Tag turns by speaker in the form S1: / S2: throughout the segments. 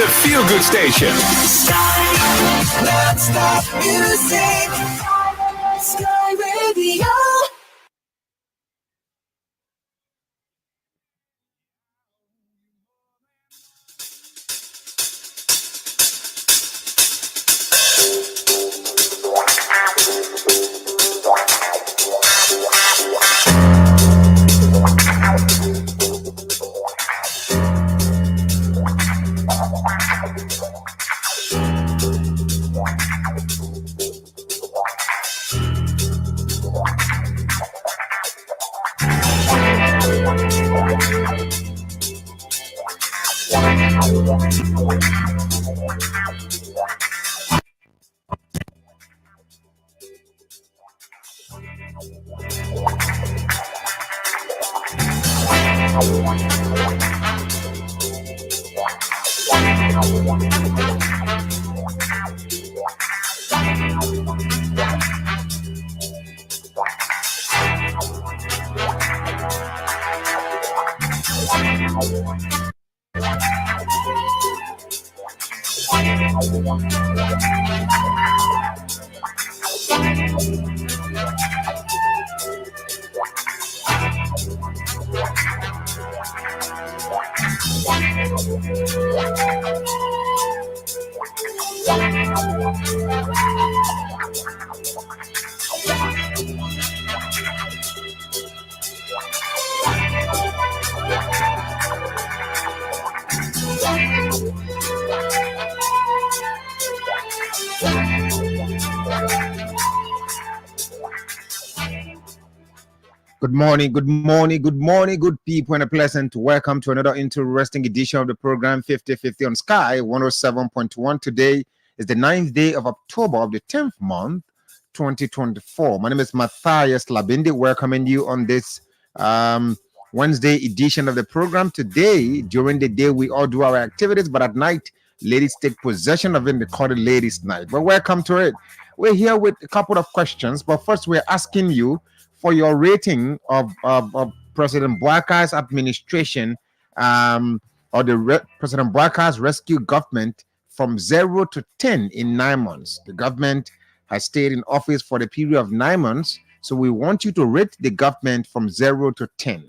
S1: the feel-good station.
S2: Sky, non-stop music. Sky Radio.
S3: Good people, and a pleasant welcome to another interesting edition of the program 50/50 on Sky 107.1. Today is the 9th day of October of the 10th month, 2024. My name is Matthias Labindi, welcoming you on this Wednesday edition of the program. Today, during the day, we all do our activities, but at night, ladies take possession of it. They call it Ladies' Night. But welcome to it. We're here with a couple of questions, but first, we're asking you for your rating of President Boakai's administration or President Boakai's rescue government from 0 to 10 in 9 months. The government has stayed in office for the period of 9 months, so we want you to rate the government from 0 to 10.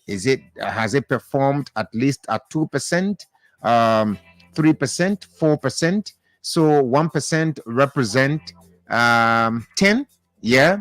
S3: Has it performed at least at 2%, 3%, 4%? So 1% represent 10, yeah.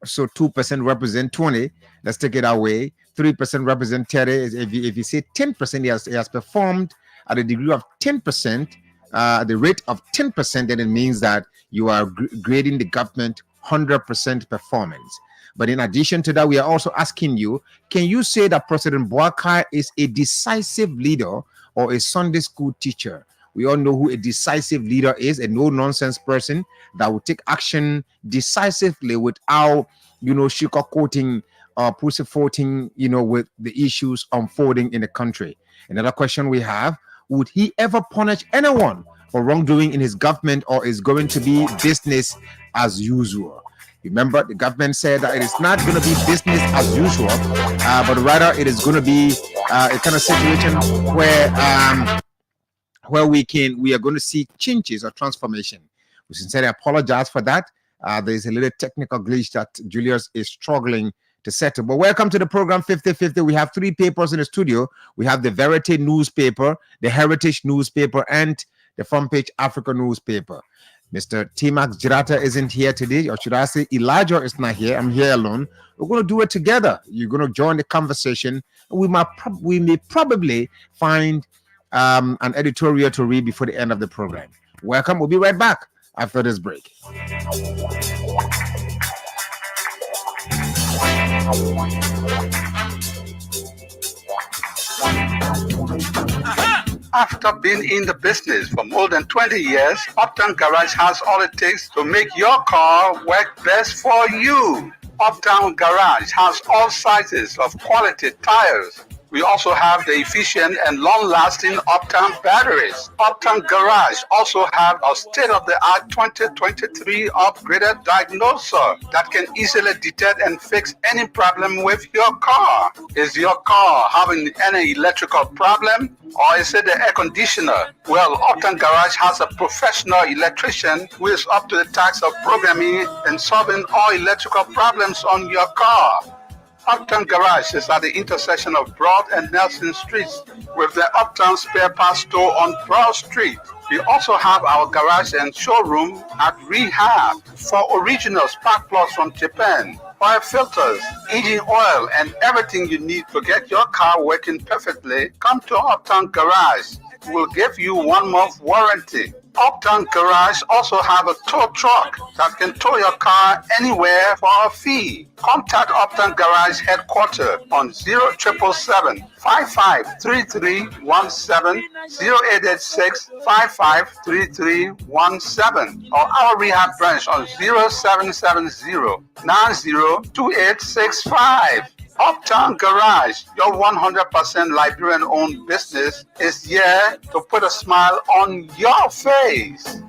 S3: So 2% represent 20. Let's take it away. 3% represent 30. If you say 10%, he has performed at a degree of 10%, the rate of 10%, then it means that you are grading the government 100% performance. But in addition to that, we are also asking you, can you say that President Boakai is a decisive leader or a Sunday school teacher? We all know who a decisive leader is, a no-nonsense person that will take action decisively without, sugarcoating or pussyfooting, with the issues unfolding in the country. Another question we have, would he ever punish anyone for wrongdoing in his government, or is going to be business as usual? Remember, the government said that it is not going to be business as usual, but rather it is going to be a kind of situation where we are going to see changes or transformation. We sincerely apologize for that. There's a little technical glitch that Julius is struggling to settle. But welcome to the program 50/50. We have 3 papers in the studio. We have the Verity newspaper, the Heritage newspaper, and the Front Page Africa newspaper. Mr. T-Max Girata isn't here today, or should I say Elijah is not here. I'm here alone. We're going to do it together. You're going to join the conversation. We may probably find an editorial to read before the end of the program. Welcome. We'll be right back after this break.
S4: After being in the business for more than 20 years, Uptown Garage has all it takes to make your car work best for you. Uptown Garage has all sizes of quality tires, We also have the efficient and long-lasting Uptown batteries. Uptown Garage also have a state-of-the-art 2023 upgraded diagnoser that can easily detect and fix any problem with your car. Is your car having any electrical problem, or is it the air conditioner? Well, Uptown Garage has a professional electrician who is up to the task of programming and solving all electrical problems on your car. Uptown Garage is at the intersection of Broad and Nelson Streets with the Uptown Spare Parts Store on Broad Street. We also have our garage and showroom at Rehab for original spark plugs from Japan, oil filters, engine oil, and everything you need to get your car working perfectly. Come to Uptown Garage. We'll give you 1 month warranty. Uptown Garage also have a tow truck that can tow your car anywhere for a fee. Contact Uptown Garage headquarters on 0777 553317, 0886 553317, or our rehab branch on 0770 902865. Uptown Garage, your 100% Liberian-owned business, is here to put a smile on your face.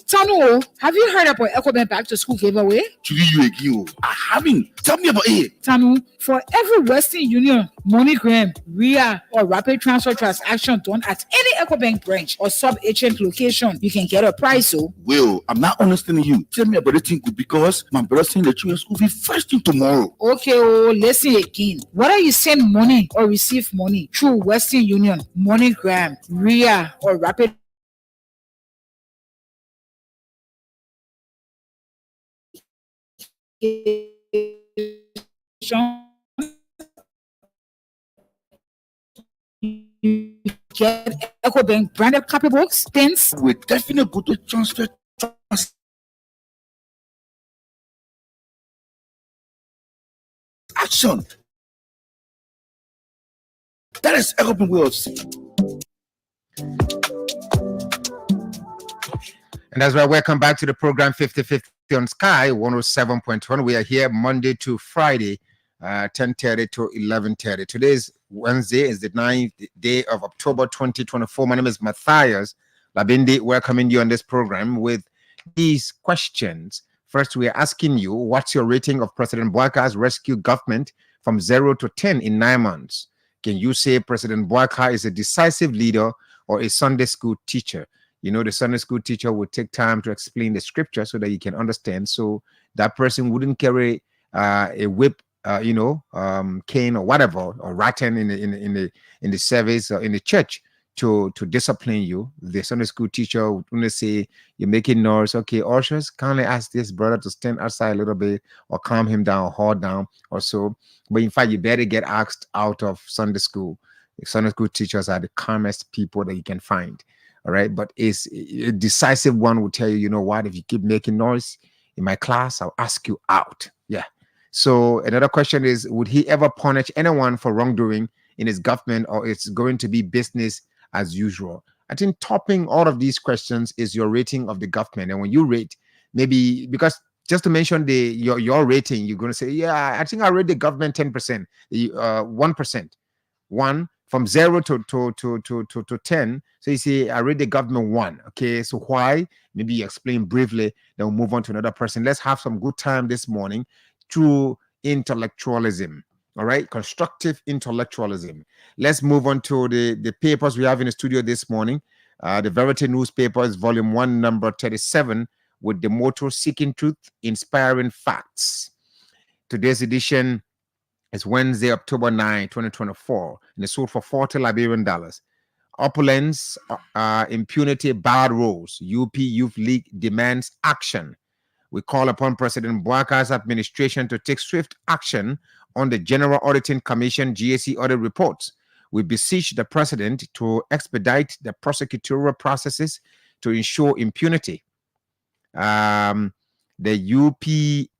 S1: Tanu, have you heard about EcoBank Back to School giveaway?
S5: Truly you again. I haven't. Tell me about it.
S1: Tanu, for every Western Union, MoneyGram, RIA, or Rapid Transfer transaction done at any EcoBank branch or sub-agent location, you can get a prize. So,
S5: Well, I'm not understanding you. Tell me about the thing because my brother saying that you school fee first thing tomorrow.
S1: okay, listen again. Whether you send money or receive money through Western Union, MoneyGram, RIA, or Rapid you get EcoBank branded copybooks, pins,
S5: We definitely go to transfer action. That is everything we have seen.
S3: And that's right. Welcome back to the program 5050 on Sky 107.1. We are here Monday to Friday, 10:30 to 11:30. Today's Wednesday is the 9th day of October 2024. My name is Matthias Labindi, welcoming you on this program with these questions. First, we are asking you, what's your rating of President Boakai's rescue government from 0 to 10 in 9 months? Can you say President Boakai is a decisive leader or a Sunday school teacher? You know, the Sunday school teacher would take time to explain the scripture so that you can understand. So that person wouldn't carry a whip, cane or whatever, or rattan in the service or in the church to discipline you. The Sunday school teacher would only say, you're making noise. Okay, ushers, kindly ask this brother to stand outside a little bit or calm him down or hold down or so. But in fact, you better get asked out of Sunday school. The Sunday school teachers are the calmest people that you can find. All right, but it's a decisive one will tell you, you know what, if you keep making noise in my class, I'll ask you out. Yeah. So another question is, would he ever punish anyone for wrongdoing in his government, or it's going to be business as usual? I think topping all of these questions is your rating of the government. And when you rate, maybe because just to mention your rating, you're going to say, yeah, I think I rate the government 10%, 1%, 1 from 0 to 10. So you say, I rate the government 1. Okay, so why? Maybe you explain briefly, then we'll move on to another person. Let's have some good time this morning through intellectualism. All right, constructive intellectualism. Let's move on to the papers we have in the studio this morning. The Verity newspapers, volume 1, number 37, with the motto, Seeking Truth, Inspiring Facts. Today's edition is Wednesday, October 9, 2024, and it's sold for $40 Liberian. Opulence, impunity, bad rules. UP Youth League demands action. We call upon President Boakai's administration to take swift action on the General Auditing Commission GAC audit reports. We beseech the president to expedite the prosecutorial processes to ensure impunity. The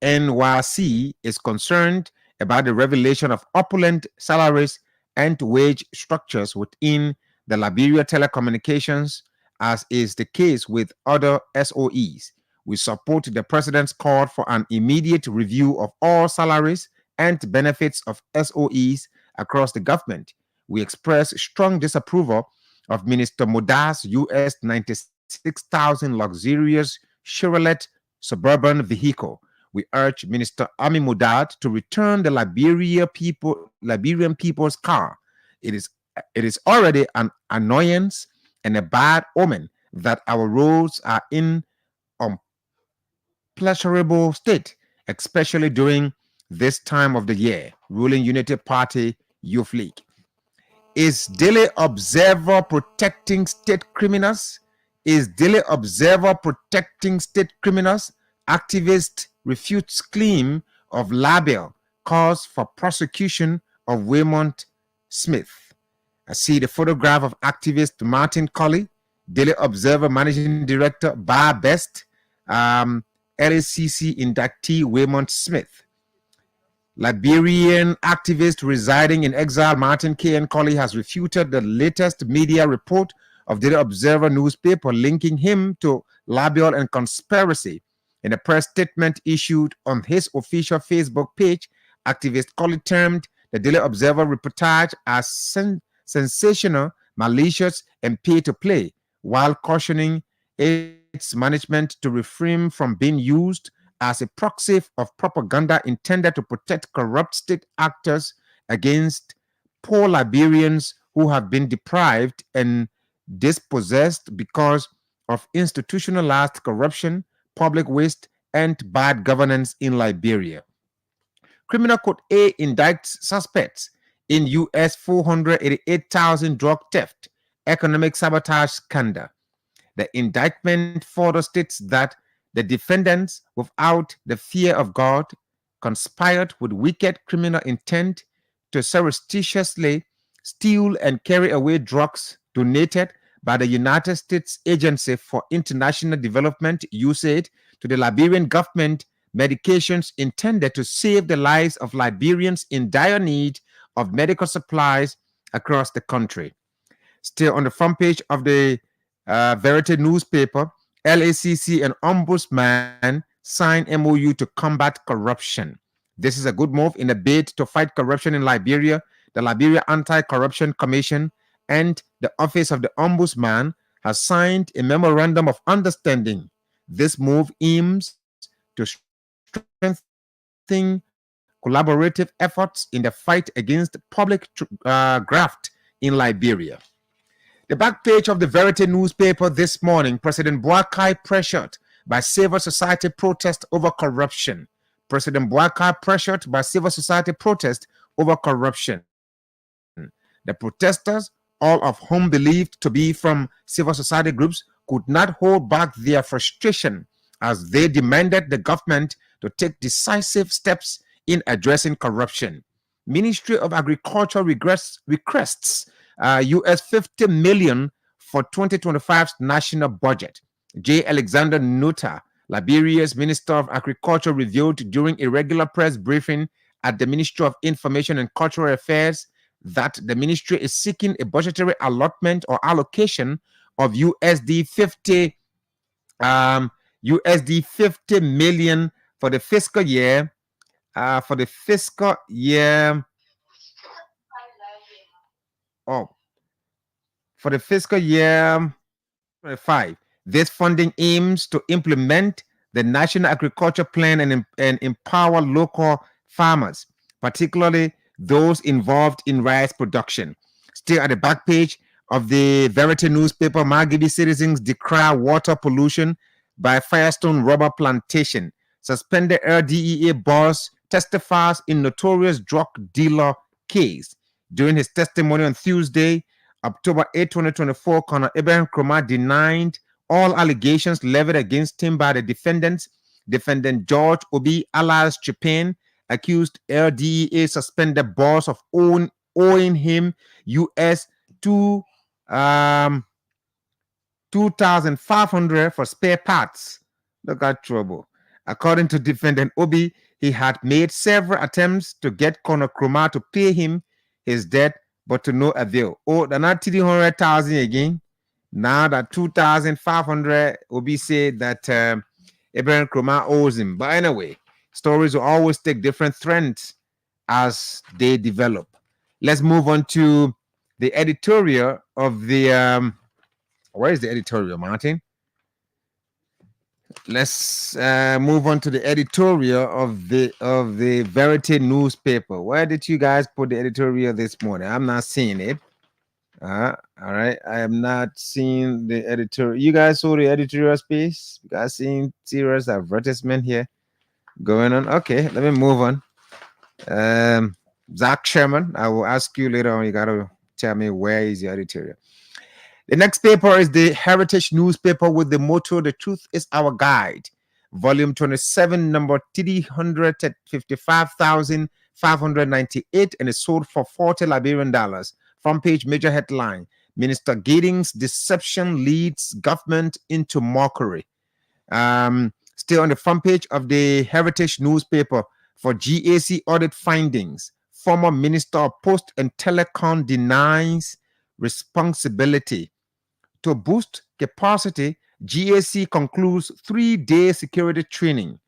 S3: UPNYC is concerned about the revelation of opulent salaries and wage structures within the Liberia Telecommunications, as is the case with other SOEs. We support the president's call for an immediate review of all salaries and benefits of SOEs across the government. We express strong disapproval of Minister Moda's US 96,000 luxurious Chevrolet suburban vehicle. We urge Minister Ami Modad to return the Liberian people's car. It is already an annoyance and a bad omen that our roads are in unpleasurable state, especially during this time of the year. Ruling United Party Youth League. Is Daily Observer protecting state criminals? Is Daily Observer protecting state criminals? Activist refutes claim of libel cause for prosecution of Waymont Smith. I see the photograph of activist Martin Colley, Daily Observer Managing Director Bar Best, LACC inductee Waymont Smith. Liberian activist residing in exile Martin K. Colley has refuted the latest media report of the Observer newspaper linking him to libel and conspiracy. In a press statement issued on his official Facebook page, activist Colley termed the Daily Observer reportage as sensational, malicious, and pay-to-play, while cautioning its management to refrain from being used as a proxy of propaganda intended to protect corrupt state actors against poor Liberians who have been deprived and dispossessed because of institutionalized corruption, public waste, and bad governance in Liberia. Criminal Code A indicts suspects in US 488,000 drug theft, economic sabotage scandal. The indictment further states that the defendants, without the fear of God, conspired with wicked criminal intent to surreptitiously steal and carry away drugs donated by the United States Agency for International Development, USAID, to the Liberian government, medications intended to save the lives of Liberians in dire need of medical supplies across the country. Still on the front page of the Verity newspaper, LACC and Ombudsman sign MOU to combat corruption. This is a good move in a bid to fight corruption in Liberia. The Liberia Anti-Corruption Commission and the Office of the Ombudsman has signed a memorandum of understanding. This move aims to strengthen collaborative efforts in the fight against public graft in Liberia. The back page of the Verity newspaper this morning, President Boakai pressured by civil society protest over corruption. President Boakai pressured by civil society protest over corruption. The protesters, all of whom believed to be from civil society groups, could not hold back their frustration as they demanded the government to take decisive steps in addressing corruption. Ministry of Agriculture requests US 50 million for 2025's national budget. J. Alexander Nutter, Liberia's Minister of Agriculture, revealed during a regular press briefing at the Ministry of Information and Cultural Affairs that the ministry is seeking a budgetary allotment or allocation of USD 50 million for the fiscal year for the fiscal year 25. This funding aims to implement the National Agriculture Plan and empower local farmers, particularly those involved in rice production. Still at the back page of the Verity newspaper, Margibi citizens decry water pollution by Firestone rubber plantation. Suspended LDEA boss testifies in notorious drug dealer case. During his testimony on Tuesday, October 8, 2024, Colonel Abraham Kroma denied all allegations levied against him by the defendants. Defendant George Obi alias Chapin accused LDEA suspended boss of owing him US 2,500 for spare parts. Look at trouble. According to defendant Obi, he had made several attempts to get Colonel Kroma to pay him his debt, but to no avail. Oh, they're not 300,000 again. Now that 2,500, Obi said that Abraham Kroma owes him. But anyway, stories will always take different trends as they develop. Let's move on to the editorial of the where is the editorial, Martin? Let's move on to the editorial of the Verity newspaper. Where did you guys put the editorial this morning? I'm not seeing it. All right, I am not seeing the editorial. You guys saw the editorial space? You guys seeing serious advertisement here going on? Okay, let me move on. Zach Sherman, I will ask you later on. You gotta tell me where is the editorial. The next paper is the Heritage newspaper with the motto, "The Truth is Our Guide," volume 27, number 355,598, and is sold for $40 Liberian. Front page major headline: Minister Giddings' deception leads government into mockery. Still on the front page of the Heritage newspaper, for GAC audit findings, former Minister of Post and Telecom denies responsibility. To boost capacity, GAC concludes 3-day security training.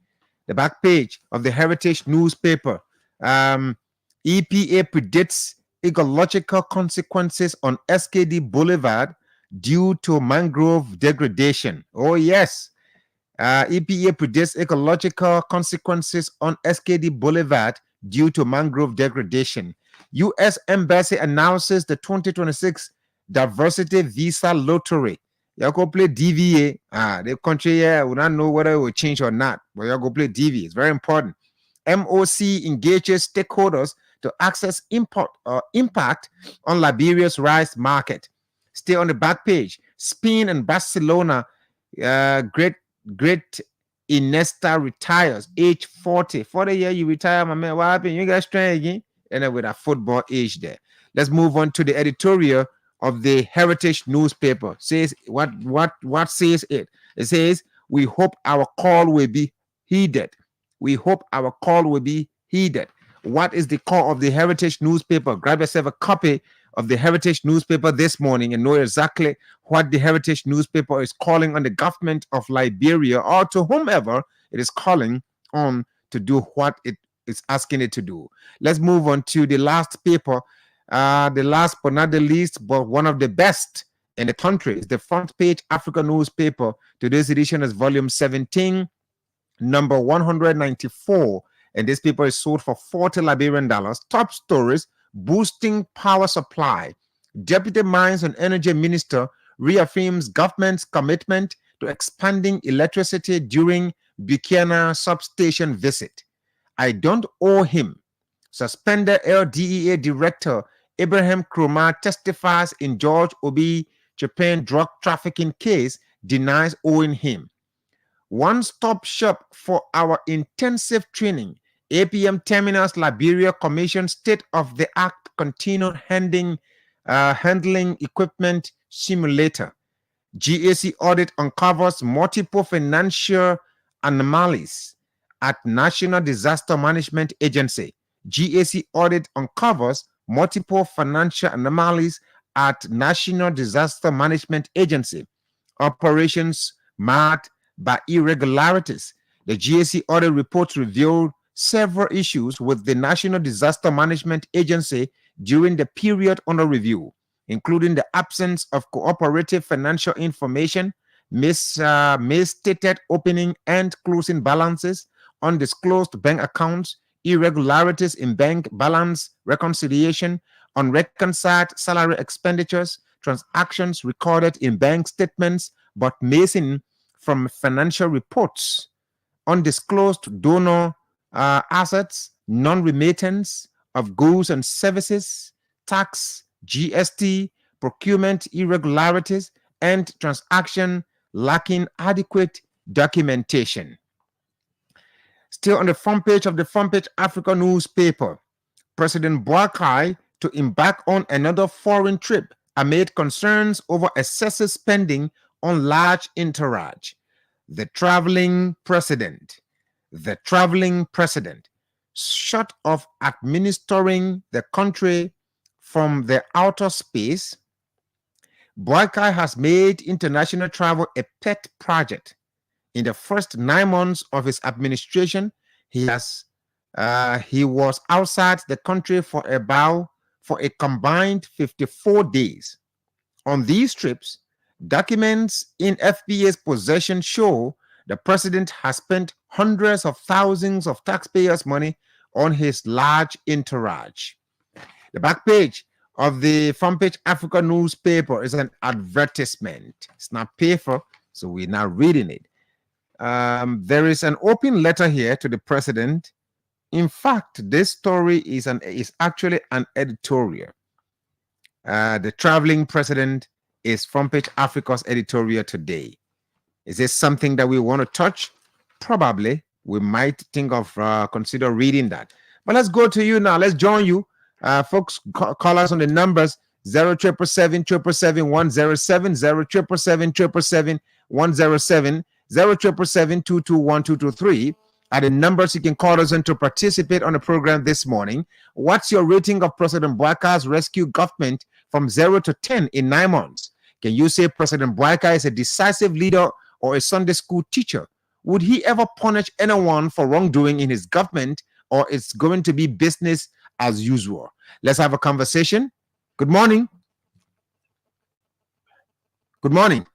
S3: The back page of the Heritage newspaper, EPA predicts ecological consequences on SKD Boulevard due to mangrove degradation. Oh yes, EPA predicts ecological consequences on SKD Boulevard due to mangrove degradation. U.S. Embassy announces the 2026 Diversity Visa Lottery. You go play DVA. The country here will not know whether it will change or not, but you go play DVA. It's very important. MOC engages stakeholders to access impact on Liberia's rice market. Stay on the back page. Spain and Barcelona. Great Iniesta retires, age 40. 40 years you retire, my man. What happened? You guys trying again? And with a football age there. Let's move on to the editorial of the Heritage newspaper. Says what says it? It says, "We hope our call will be heeded." We hope our call will be heeded. What is the call of the Heritage newspaper? Grab yourself a copy of the Heritage newspaper this morning and know exactly what the Heritage newspaper is calling on the government of Liberia, or to whomever it is calling on to do what it is asking it to do. Let's move on to the last paper. The last but not the least, but one of the best in the country, is the Front Page Africa newspaper. Today's edition is volume 17, number 194, and this paper is sold for $40 Liberian. Top stories: boosting power supply. Deputy Mines and Energy Minister reaffirms government's commitment to expanding electricity during Buchanan substation visit. I don't owe him. Suspended LDEA Director Abraham Kroma testifies in George Obi Japan drug trafficking case, denies owing him. One-stop shop for our intensive training. APM Terminals Liberia Commission state-of-the-art continued handling equipment simulator. GAC audit uncovers multiple financial anomalies at National Disaster Management Agency. GAC audit uncovers multiple financial anomalies at National Disaster Management Agency. Operations marked by irregularities. The GAC audit report revealed several issues with the National Disaster Management Agency during the period under review, including the absence of cooperative financial information, misstated opening and closing balances, undisclosed bank accounts, irregularities in bank balance reconciliation, unreconciled salary expenditures, transactions recorded in bank statements but missing from financial reports, undisclosed donor assets, non-remittance of goods and services, tax, GST, procurement irregularities, and transaction lacking adequate documentation. Still on the front page of the Front Page Africa newspaper, President Boakai to embark on another foreign trip amid concerns over excessive spending on large entourage. The traveling president, short of administering the country from the outer space, Boakai has made international travel a pet project. In the first 9 months of his administration, he was outside the country for a combined 54 days. On these trips, documents in FBA's possession show the president has spent hundreds of thousands of taxpayers' money on his large entourage. The back page of the Front Page Africa newspaper is an advertisement. It's not paid for, so we're not reading it. There is an open letter here to the president. In fact, this story is actually an editorial. The traveling president is Front Page Africa's editorial today. Is this something that we want to touch? Probably. We might think of consider reading that. But let's go to you now. Let's join you. Folks, call us on the numbers 0777 107 107 221 are the numbers you can call us in to participate on the program this morning. What's your rating of President Boakai's rescue government from 0 to 10 in 9 months? Can you say President Boakai is a decisive leader or a Sunday school teacher? Would he ever punish anyone for wrongdoing in his government, or it's going to be business as usual? Let's have a conversation. Good morning. Good morning.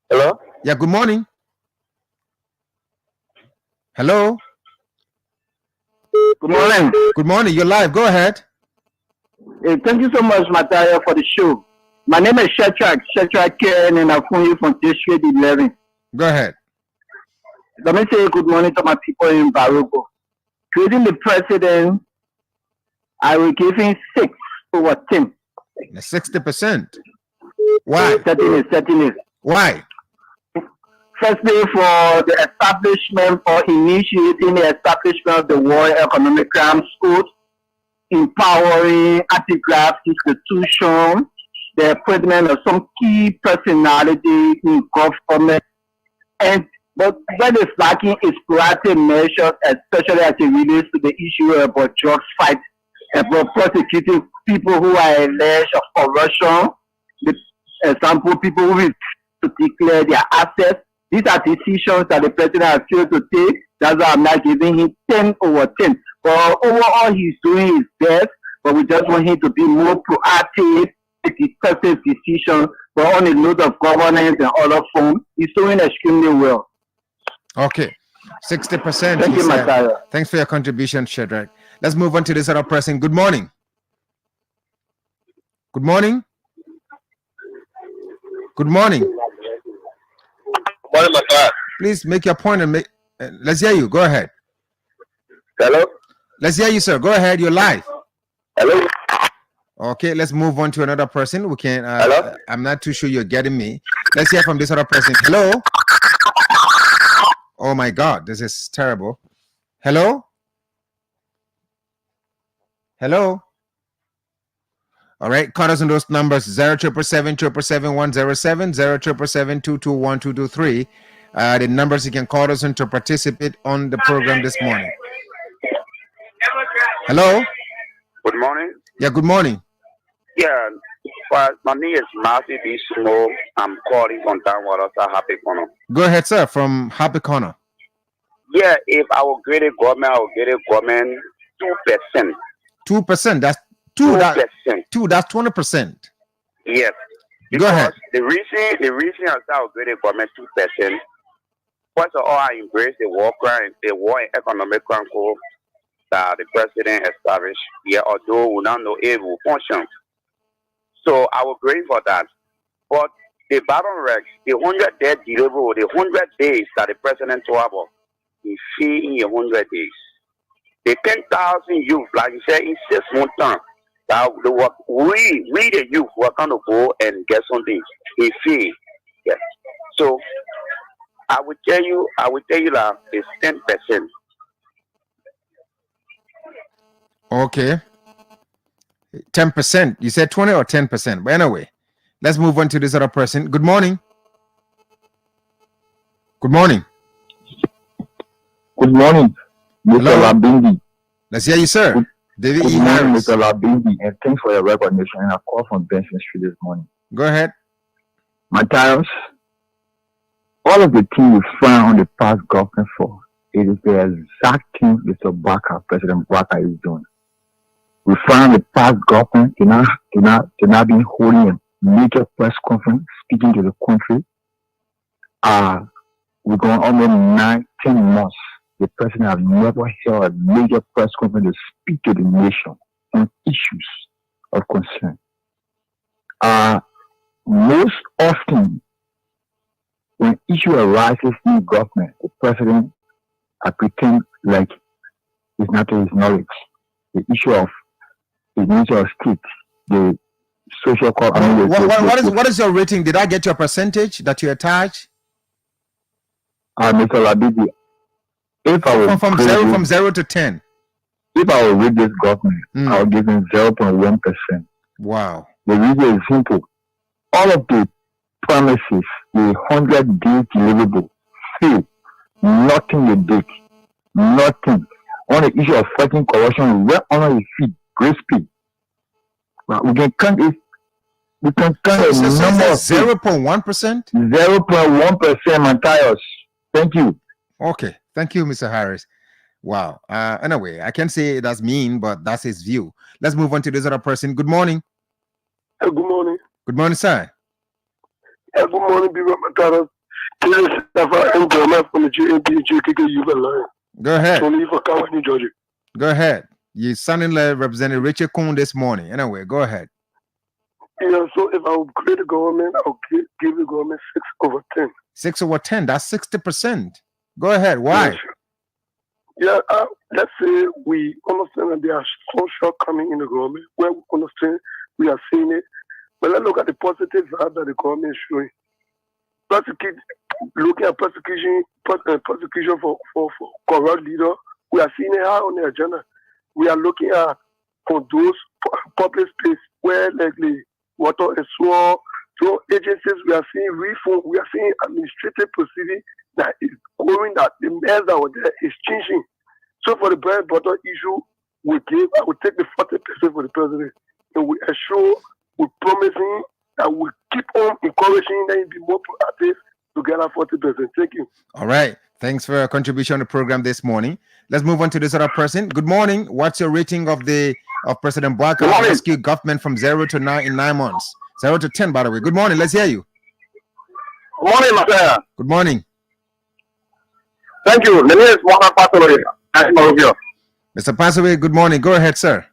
S6: Hello?
S3: Yeah, good morning. Hello.
S6: Good morning.
S3: Good morning. You're live. Go ahead.
S6: Hey, thank you so much, Mataya, for the show. My name is Shetrak Ken, and I'm from District 11.
S3: Go ahead.
S6: Let me say good morning to my people in Baroko. Creating the president, I will give him 6 over 10.
S3: 60%. Why?
S6: Certainly.
S3: Why?
S6: Firstly, for the establishment or initiating the establishment of the World Economic Crime School, empowering anti-graft institutions, the appointment of some key personalities in government, but what is lacking is proactive measures, especially as it relates to the issue about drug fight, about prosecuting people who are alleged of corruption. The example, people who will to declare their assets. These are decisions that the president has failed to take. That's why I'm not giving him 10 over 10. But overall, he's doing his best, but we just want him to be more proactive, take decisive decisions, but on a note of governance and other forms, he's doing extremely well.
S3: Okay. 60%.
S6: Thank you, Mataya.
S3: Thanks for your contribution, Shadrach. Let's move on to this other person. Good morning. Good morning. Good morning.
S6: Morning, Mataya.
S3: Please make your point and let's hear you. Go ahead.
S6: Hello?
S3: Let's hear you, sir. Go ahead. You're live.
S6: Hello?
S3: Okay, let's move on to another person. We can.
S6: Hello?
S3: I'm not too sure you're getting me. Let's hear from this other person. Hello? Oh my God, this is terrible. Hello? Hello? All right, call us on those numbers 0777 107 221 223. The numbers you can call us on to participate on the program this morning. Hello?
S7: Good morning.
S3: Yeah, good morning.
S7: Yeah, well, my name is Matthew B. Small. I'm calling from Downwater, Happy Corner.
S3: Go ahead, sir, from Happy Corner.
S7: Yeah, if I will get a government, I will get a government 2%.
S3: 2%. That's
S7: 2%.
S3: That's 20%.
S7: Yes.
S3: Go ahead.
S7: The reason I say I will get a government 2%. First of all, I embrace the war and economic crime code that the president established. Yeah, although we don't know it will function. So I will agree for that. But the bottom rank, the 100-day delivery, the 100 days that the president told about, he fee in 100 days. The 10,000 youth, like you said, in 6 months time, that the work, we the youth, we're going to go and get something. He fee. Yeah. So I will tell you that it's 10%.
S3: Okay. 10%. You said 20 or 10%. But anyway, let's move on to this other person. Good morning. Good morning.
S6: Good morning, Mr.
S3: Hello.
S6: Labindi.
S3: Let's hear you, sir. David
S6: Good
S3: E.
S6: morning,
S3: Harris.
S6: Mr. Labindi, and thanks for your recognition. And I called from Benson Street this morning.
S3: Go ahead.
S6: Matthias, all of the things we found on the past government for, it is the exact thing Mr. President Boakai is doing. We found the past government to not be holding a major press conference, speaking to the country. We're going almost 10 months. The president has never held a major press conference to speak to the nation on issues of concern. Most often, when issue arises in government, the president pretend like it's not his knowledge. The issue of the nature of state, the social
S3: what is your rating? Did I get your percentage that you attach?
S6: Mr. Labidi, if I will
S3: from 0 to 10.
S6: If I will read this government, I'll give him 0.1%.
S3: Wow.
S6: The reason is simple. All of the promises, the 100 days deliverable, fail. Nothing they did. Nothing. On the issue of fighting corruption, we're on his feet, great speed. Well, we can count it. We can count a number of
S3: 0.1%?
S6: 0.1%, Matthias. Thank you.
S3: Okay. Thank you, Mr. Harris. Wow. Anyway, I can't say that's mean, but that's his view. Let's move on to this other person. Good morning.
S8: Good morning.
S3: Good morning, sir.
S8: Good morning, Big Matthias. This is Stefan from the JKK Youth Alliance.
S3: Go ahead.
S8: Only for Kawan, Georgia.
S3: Go ahead. You sounding like Representative Richard Kuhn this morning. Anyway, go ahead.
S8: Yeah, so if I would create a government, I'll give the government 6/10.
S3: 6/10, that's 60%. Go ahead. Why?
S8: Yeah, let's say we understand that there are some shortcomings in the government. Where we understand, we are seeing it. But let's look at the positive side that the government is showing. Looking at persecution for corrupt leaders, we are seeing it high on the agenda. We are looking at for those public space where like the water and so agencies, we are seeing reform, we are seeing administrative proceeding that is going, that the measures that were there is changing. So for the bread and butter issue, I would take the 40% for the president, and we assure, we're promising that we keep on encouraging them to be more proactive to get our 40%. Thank you.
S3: All right. Thanks for your contribution on the program this morning. Let's move on to this other person. Good morning. What's your rating of President Boakai rescue government from 0 to 9 in 9 months? 0 to 10, by the way. Good morning. Let's hear you.
S6: Good morning, Matthias.
S3: Good morning.
S6: Thank you. The name is Mohamed Passowe.
S3: Mr. Passowe, good morning. Go ahead, sir.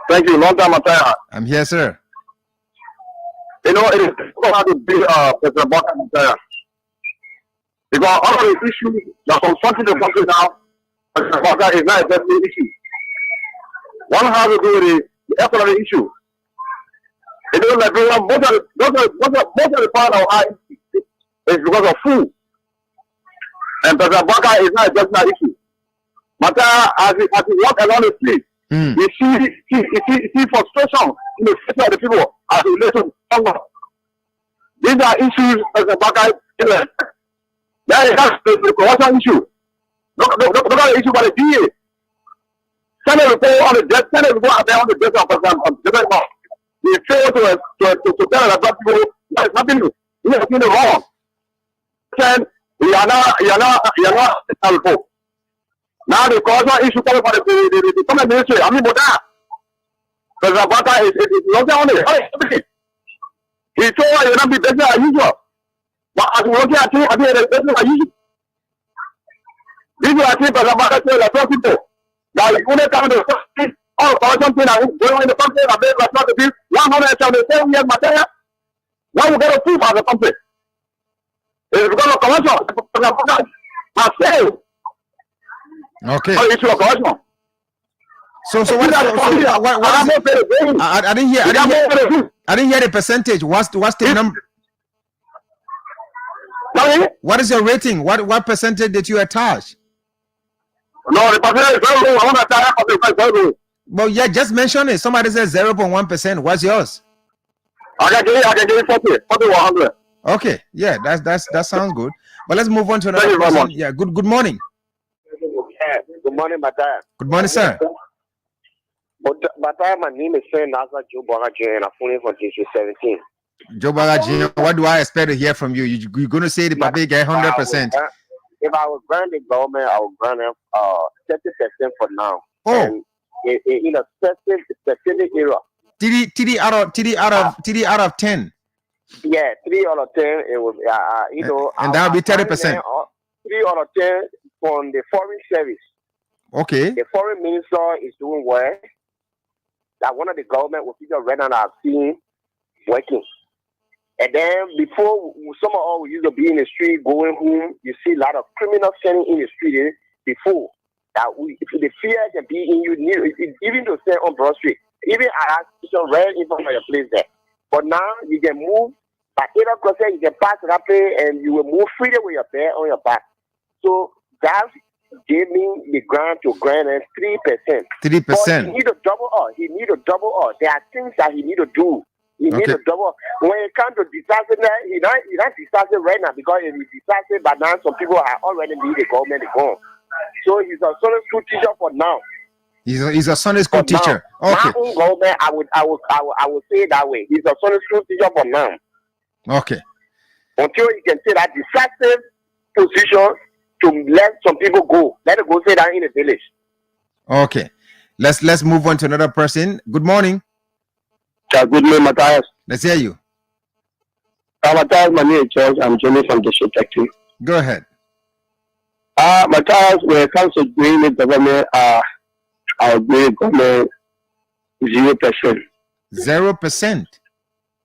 S6: Thank you. Long time, Matthias.
S3: I'm here, sir.
S6: You know, it is difficult how to be President Boakai, Matthias. Because all of the issues that confronting the country now, President Boakai is not a definite issue. One has to do with the economic issue. It is like most of the part of our issue is because of food. And President Boakai is not a definite issue. Matthias, as he walk along the street, you see frustration in the face of the people as it relates to hunger. These are issues President Boakai is. That's the corruption issue. Look at the issue by the DA. Send a report on the death. Send a report on the death of President Boakai. They fail to tell the black people there is nothing wrong. Then you are not a report. Now the corruption issue coming from the government ministry. I mean, but that President Boakai is not only. He told us you will not be better as usual. But as we look at it, I think it's better as usual. This is what I think President Boakai said to some people. That you only come to the country, all corruption things are going on in the country, and they are not to be 177 years material. Now we get a proof as a country. It's because of corruption. President Boakai has said.
S3: Okay.
S6: On the issue of corruption.
S3: So what I didn't hear the percentage. What's the number?
S6: Sorry?
S3: What is your rating? What percentage did you attach?
S6: No, the percentage is very low. I want to attach very low.
S3: Well, yeah, just mention it. Somebody says 0.1%. What's yours?
S6: I can give you 40 or 100.
S3: Okay, yeah, that sounds good. But let's move on to another person. Yeah, good morning.
S9: Good morning, Matthias.
S3: Good morning, sir.
S9: Matthias, my name is Nasa Joe Boakai, and I'm phoning from District 17.
S3: Joe Bagaji, what do I expect to hear from you? You're going to say the Papa get 100%.
S9: If I was grant the government, I would grant them 30% for now.
S3: Oh,
S9: and in a specific era.
S3: TD out of 10.
S9: Yeah, 3 out of 10. It was
S3: and that would be 30%.
S9: 3 out of 10 from the foreign service.
S3: Okay.
S9: The foreign minister is doing well. That one of the government officials right now I've seen working. And then before, some of us used to be in the street going home. You see a lot of criminals standing in the street before. That if the fear can be in you, even to stay on Broad Street, even I ask right in front of your place there. But now you can move by 8 o'clock, you can pass rapidly and you will move freely with your bed on your back. So that gave me the grant to grant us 3%.
S3: 3%.
S9: But he need to double up. There are things that he need to do. He needs to double. When it comes to decisive, he's not decisive right now because if he's decisive, but now some people are already leaving the government to go. So he's a Sunday school teacher for now.
S3: He's a Sunday school teacher.
S9: Now,
S3: okay.
S9: My own government, I would say it that way. He's a Sunday school teacher for now.
S3: Okay.
S9: Until he can say that decisive position to let some people go. Let it go say that in the village.
S3: Okay. Let's move on to another person. Good morning.
S10: Good morning, Matthias.
S3: Let's hear you.
S10: Matthias, my name is George. I'm joining from the detective.
S3: Go ahead.
S10: Matthias, when it comes to doing the government, I agree with government 0%.
S3: 0%?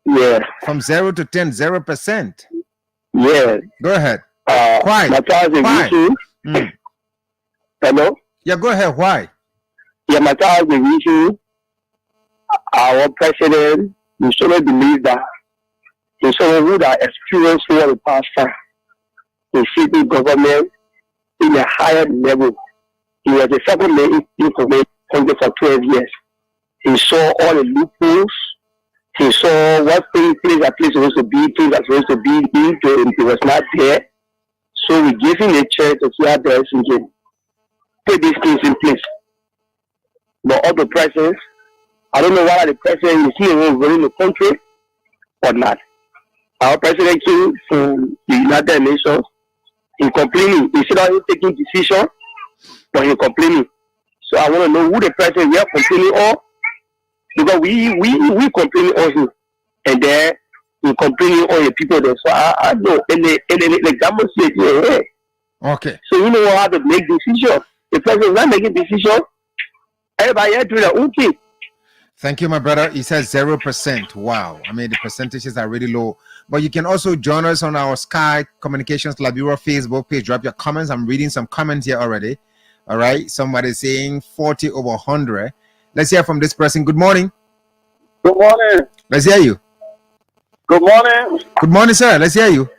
S10: Yeah.
S3: From 0 to 10, 0%?
S10: Yeah.
S3: Go ahead. Why?
S10: Matthias,
S3: Why?
S10: Hello?
S3: Yeah, go ahead. Why?
S10: Yeah, Matthias, the reason our president, we should believe that he's someone who that experienced over the past time in city government in a higher level. He was the second lady in Congress for 12 years. He saw all the loopholes. He saw what things are supposed to be, things are supposed to be, he was not there. So we gave him a chance to see how best he can put these things in place. But all the presidents, I don't know whether the president is here running the country or not. Our president came from the United Nations. He complaining. Instead of him taking decision, but he complaining. So I want to know who the president we are complaining on, because we complaining on him, and then we complaining on the people there. So I know and the example says here.
S3: Okay.
S10: So you know how to make decision. The president is not making decision. Everybody here doing their own thing.
S3: Thank you, my brother. He says 0%. Wow. I mean, the percentages are really low. But you can also join us on our Sky Communications Labura Facebook page. Drop your comments. I'm reading some comments here already. All right. Somebody saying 40 over 100. Let's hear from this person. Good morning.
S11: Good morning.
S3: Let's hear you.
S11: Good morning.
S3: Good morning, sir. Let's hear you.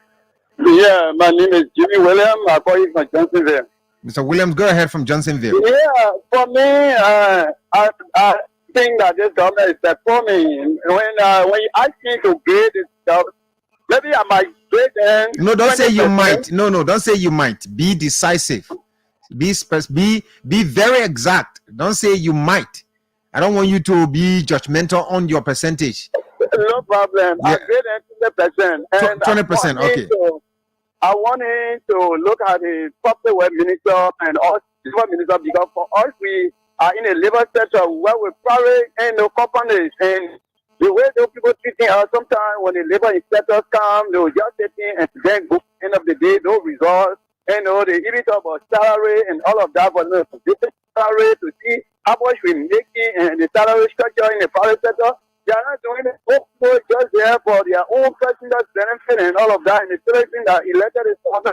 S11: Yeah, my name is Jimmy Williams. I call you from Johnsonville.
S3: Mr. Williams, go ahead from Johnsonville.
S11: Yeah, for me, I think that this government is performing. When you ask me to grade this stuff, maybe I might grade them.
S3: No, don't say you might. No, don't say you might. Be decisive. Be very exact. Don't say you might. I don't want you to be judgmental on your percentage.
S11: No problem.
S3: Yeah.
S11: I grade them 20%.
S3: 20%, okay.
S11: I want him to look at the public work minister and all civil minister, because for us, we are in a labor sector where we probably ain't no companies, and the way those people treating us, sometimes when the labor inspectors come, they will just sit in and then go, end of the day, no results. And they even talk about salary and all of that, but no, they take salary to see how much we're making and the salary structure in the private sector. They are not doing it just there for their own personal benefit and all of that, and the selection that elected is on.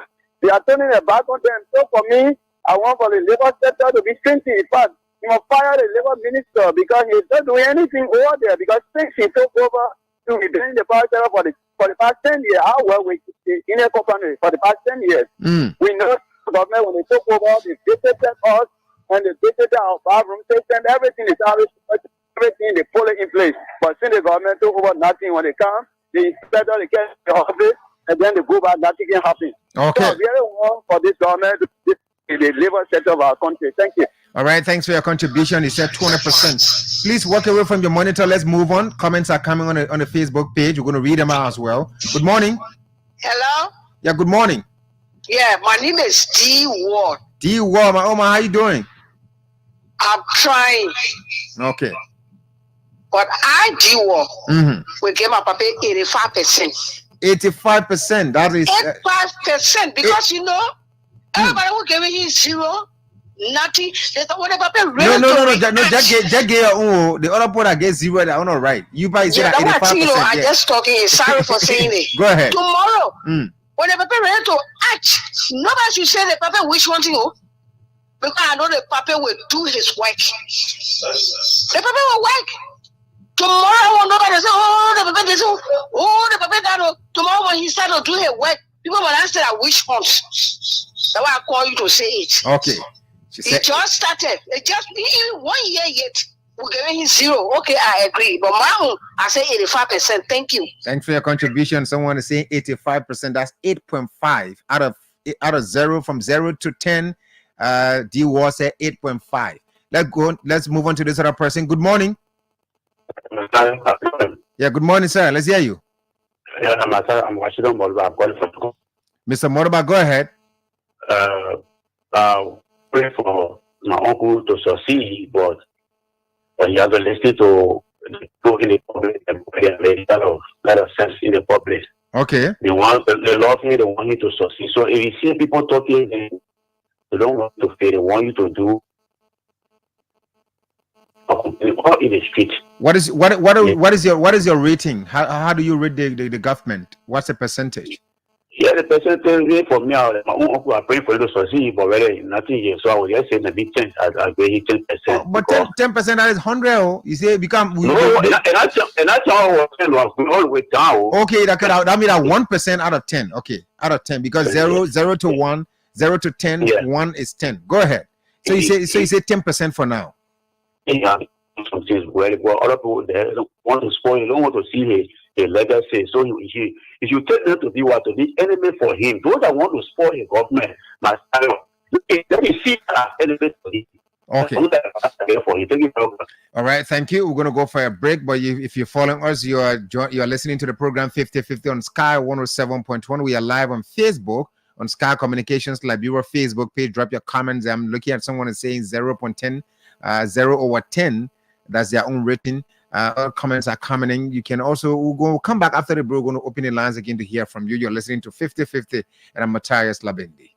S11: They are turning their back on them. So for me, I want for the labor sector to be strengthened. In fact, you must fire the labor minister because he's not doing anything over there, because since he took over to retain the power sector for the past 10 years, how well we in a company for the past 10 years. We know the government, when they took over, they visited us and they visited our bathroom system, everything is everything they pull it in place. But since the government took over, nothing. When they come, the inspector, they get the office, and then they go back, nothing can happen.
S3: Okay.
S11: So I really want for this government to the labor sector of our country. Thank you.
S3: All right, thanks for your contribution. He said 20%. Please walk away from your monitor. Let's move on. Comments are coming on the Facebook page. We're going to read them out as well. Good morning.
S12: Hello?
S3: Yeah, good morning.
S12: Yeah, my name is D Ward.
S3: D Ward, my Oma, how you doing?
S12: I'm trying.
S3: Okay.
S12: But I D Ward. We gave my papa 85%.
S3: 85%. That is
S12: 85% because you know everybody will give me zero. Nothing. They thought whatever.
S3: No. Just get your own. The other part get zero. That not right. You buy zero.
S12: Yeah, that's what you know. I just talking. Sorry for saying it.
S3: Go ahead.
S12: Tomorrow, when the paper ready to act, nobody should say the paper which one thing. Because I know the paper will do his work. The paper will work. Tomorrow, nobody say, oh, the paper this, oh, the paper that. Tomorrow when he start to do his work, people will answer that which ones. That's why I call you to say it.
S3: Okay.
S12: It just started. It just in 1 year yet. We're giving him zero. Okay, I agree. But my own, I say 85%. Thank you.
S3: Thanks for your contribution. Someone is saying 85%. That's 8.5 out of 0. From 0 to 10. D War said 8.5. Let's move on to this other person. Good morning. Yeah, good morning, sir. Let's hear you.
S13: Yeah, I'm Washington Morba. I'm calling from
S3: Mr. Morba, go ahead.
S13: Pray for my uncle to succeed, but you have to listen to people in the public and make a lot of sense in the public.
S3: Okay.
S13: They love me, they want me to succeed. So if you see people talking, they don't want to fail, they want you to do all in the street.
S3: What is your rating? How do you rate the government? What's the percentage?
S13: Yeah, the percentage for me, my own uncle are praying for you to succeed, but really nothing here. So I was just saying a bit 10. I agree 10%.
S3: But 10% that is 100. You say become
S13: and that's how we all went down.
S3: Okay, that means that 1% out of 10. Okay, out of 10 because 0 to 1, 0 to 10, 1 is 10. Go ahead. So you say 10% for now.
S13: Yeah, something well. Other people they want to spoil. They don't want to see a legacy. So if you take them to be the enemy for him, those that want to spoil the government must let me see that enemy for him.
S3: Okay. All right, thank you. We're going to go for a break, but if you're following us, you are listening to the program 50/50 on Sky 107.1. We are live on Facebook on Sky Communications Liberia Facebook page. Drop your comments. I'm looking at someone is saying 0.10, 0 over 10. That's their own rating. All comments are coming in. You can also we'll come back after the break. We're going to open the lines again to hear from you. You're listening to 50/50, and I'm Matthias Labendi.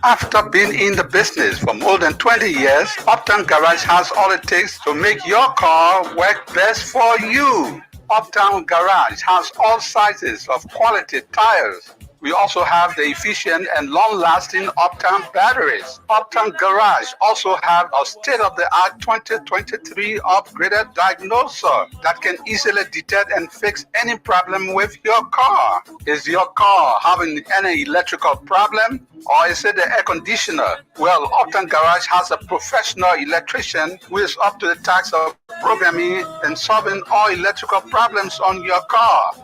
S4: After being in the business for more than 20 years, Uptown Garage has all it takes to make your car work best for you. Uptown Garage has all sizes of quality tires. We also have the efficient and long-lasting Uptown batteries. Uptown Garage also have a state-of-the-art 2023 upgraded diagnoser that can easily detect and fix any problem with your car. Is your car having any electrical problem? Or is it the air conditioner? Well, Uptown Garage has a professional electrician who is up to the task of programming and solving all electrical problems on your car.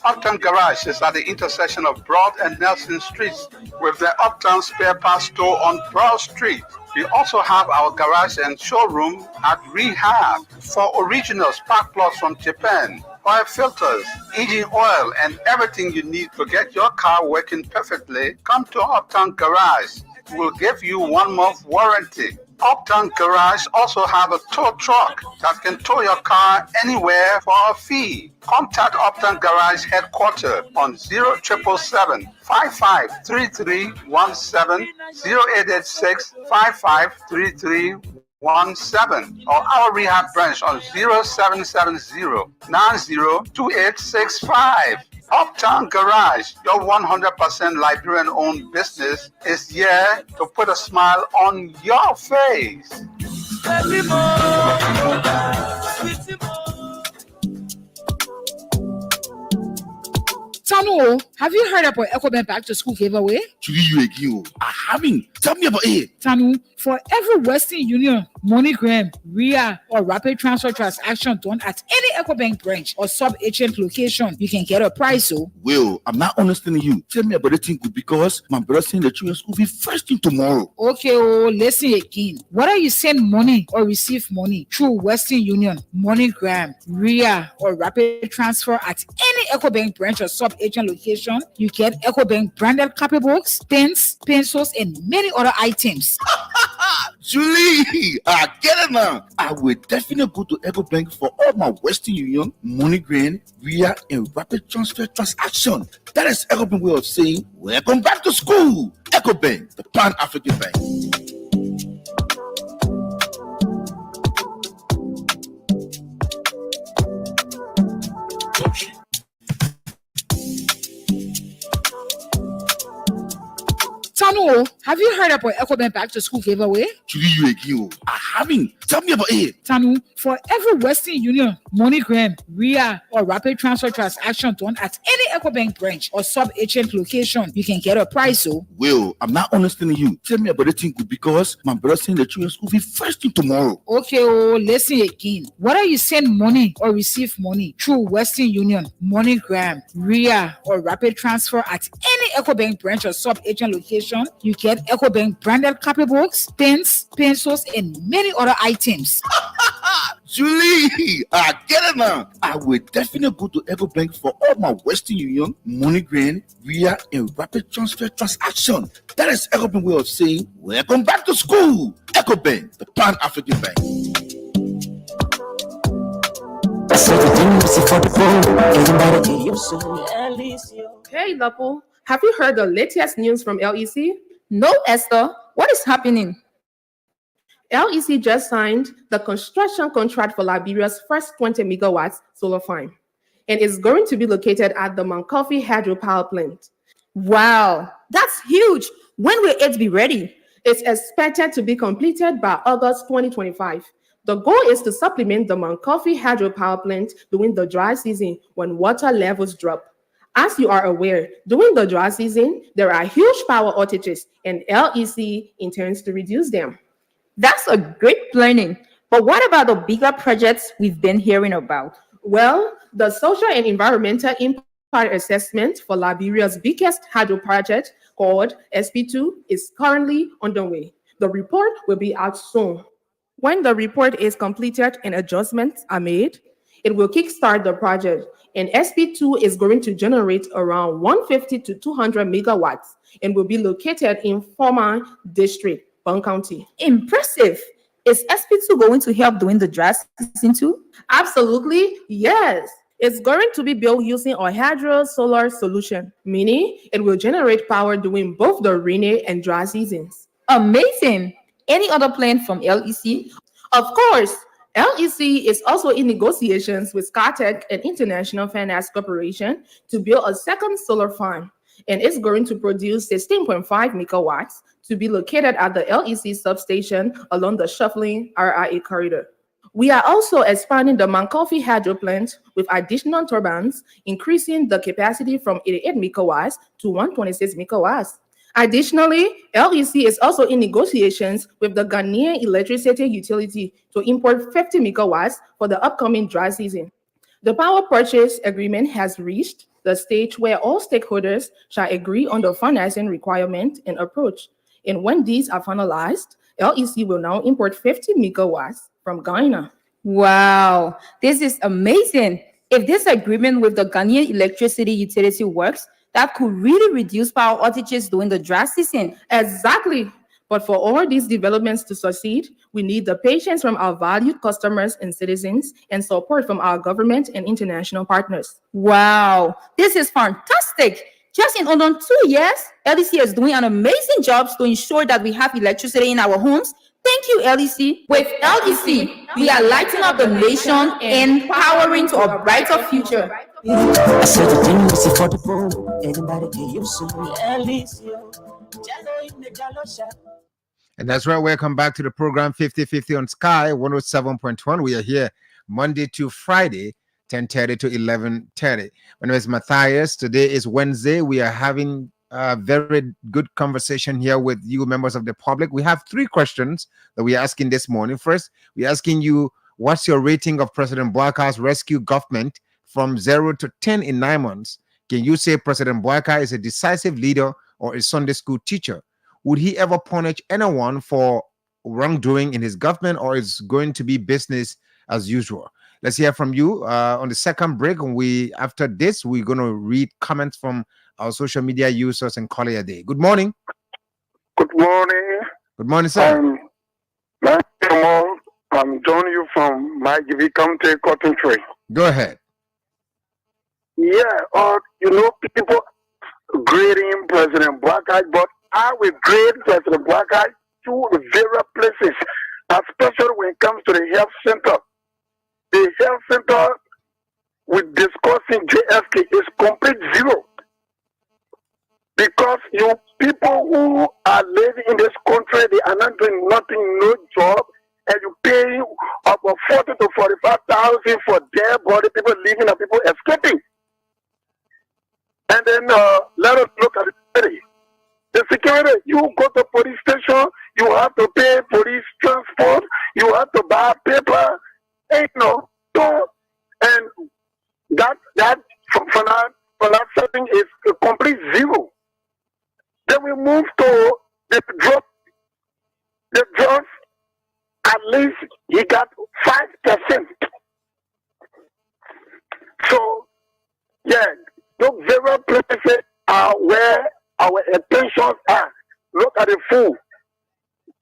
S4: Uptown Garage is at the intersection of Broad and Nelson Streets with the Uptown Spare Parts Store on Broad Street. We also have our garage and showroom at Rehab for original spark plugs from Japan, oil filters, engine oil, and everything you need to get your car working perfectly. Come to Uptown Garage. We'll give you 1 month warranty. Uptown Garage also have a tow truck that can tow your car anywhere for a fee. Contact Uptown Garage headquarters on 0777 553317, 0886 553317, or our rehab branch on 0770 902865. Uptown Garage, your 100% Liberian-owned business, is here to put a smile on your face.
S1: Tanu, have you heard about EcoBank Back to School giveaway?
S5: To you again. I haven't. Tell me about it.
S1: Tanu, for every Western Union MoneyGram, RIA, or rapid transfer transaction done at any EcoBank branch or sub-agent location, you can get a price. So,
S5: Will, I'm not understanding you. Tell me about the thing good because my brother saying the children's school fee first thing tomorrow.
S1: okay, oh, listen again. Whether you send money or receive money through Western Union, MoneyGram, RIA, or rapid transfer at any EcoBank branch or sub-agent location, you get EcoBank branded copybooks, pens, pencils, and many other items.
S5: Julie, I get it now. I will definitely go to EcoBank for all my Western Union, MoneyGram, RIA, and rapid transfer transaction. That is EcoBank way of saying, welcome back to school. EcoBank, the Pan-African Bank.
S1: Tanu, have you heard about EcoBank Back to School giveaway?
S5: Julie, you again. I haven't. Tell me about it.
S1: Tanu, for every Western Union, MoneyGram, RIA, or rapid transfer transaction done at any EcoBank branch or sub-agent location, you can get a prize. So,
S5: Will, I'm not understanding you. Tell me about the thing good because my brother saying the children's school fee first thing tomorrow.
S1: okay, oh, listen again. Whether you send money or receive money through Western Union, MoneyGram, RIA, or rapid transfer at any EcoBank branch or sub-agent location, you get EcoBank branded copybooks, pens, pencils, and many other items.
S5: Julie, I get it now. I will definitely go to EcoBank for all my Western Union, MoneyGram, RIA, and rapid transfer transaction. That is EcoBank way of saying, welcome back to school. EcoBank, the Pan-African Bank.
S14: Hey, Lapo, have you heard the latest news from LEC?
S15: No, Esther. What is happening?
S14: LEC just signed the construction contract for Liberia's first 20 megawatts solar farm, and it's going to be located at the Mankofi hydropower plant.
S15: Wow, that's huge. When will it be ready?
S14: It's expected to be completed by August 2025. The goal is to supplement the Mankofi hydropower plant during the dry season when water levels drop. As you are aware, during the dry season, there are huge power outages, and LEC intends to reduce them.
S15: That's a great planning. But what about the bigger projects we've been hearing about?
S14: Well, the social and environmental impact assessment for Liberia's biggest hydro project, called SP2, is currently underway. The report will be out soon. When the report is completed and adjustments are made, it will kickstart the project, and SP2 is going to generate around 150 to 200 megawatts and will be located in Former District, Bong County.
S15: Impressive. Is SP2 going to help during the dry season too?
S14: Absolutely, yes. It's going to be built using a hydro-solar solution, meaning it will generate power during both the rainy and dry seasons.
S15: Amazing. Any other plan from LEC?
S14: Of course, LEC is also in negotiations with SkyTech and International Finance Corporation to build a second solar farm, and it's going to produce 16.5 megawatts to be located at the LEC substation along the shuffling RIA corridor. We are also expanding the Mankofi hydro plant with additional turbines, increasing the capacity from 88 megawatts to 126 megawatts. Additionally, LEC is also in negotiations with the Ghanaian electricity utility to import 50 megawatts for the upcoming dry season. The power purchase agreement has reached the stage where all stakeholders shall agree on the financing requirement and approach. And when these are finalized, LEC will now import 50 megawatts from Ghana.
S15: Wow, this is amazing. If this agreement with the Ghanaian electricity utility works, that could really reduce power outages during the dry season.
S14: Exactly. But for all these developments to succeed, we need the patience from our valued customers and citizens and support from our government and international partners.
S15: Wow, this is fantastic. Just in under 2 years, LEC is doing an amazing job to ensure that we have electricity in our homes. Thank you, LEC. With LEC, we are lighting up the nation and powering to a brighter future.
S3: And that's right. Welcome back to the program 50/50 on Sky 107.1. We are here Monday to Friday, 10:30 to 11:30. My name is Matthias. Today is Wednesday. We are having very good conversation here with you, members of the public. We have 3 questions that we're asking this morning. First, we're asking you, what's your rating of President Boakai's rescue government from 0 to 10 in 9 months? Can you say President Boakai is a decisive leader or a Sunday school teacher? Would he ever punish anyone for wrongdoing in his government, or is going to be business as usual? Let's hear from you on the second break. And after this, we're going to read comments from our social media users and call it a day. Good morning.
S8: Good morning.
S3: Good morning, sir.
S8: I'm joining you from my Give County, Cotton Tree.
S3: Go ahead.
S8: Yeah, people grading President Boakai, but I will grade President Boakai to various places, especially when it comes to the health center. The health center, with discussing JFK, is complete zero. Because you people who are living in this country, they are not doing nothing, no job, and you pay about 40 to 45,000 for their body, people living and people escaping. And then let us look at the security. The security, you go to police station, you have to pay police transport, you have to buy paper, and and that for that setting is a complete zero. Then we move to the drug. The drugs, at least he got 5%. So, yeah, those zero places are where our attentions are. Look at the food.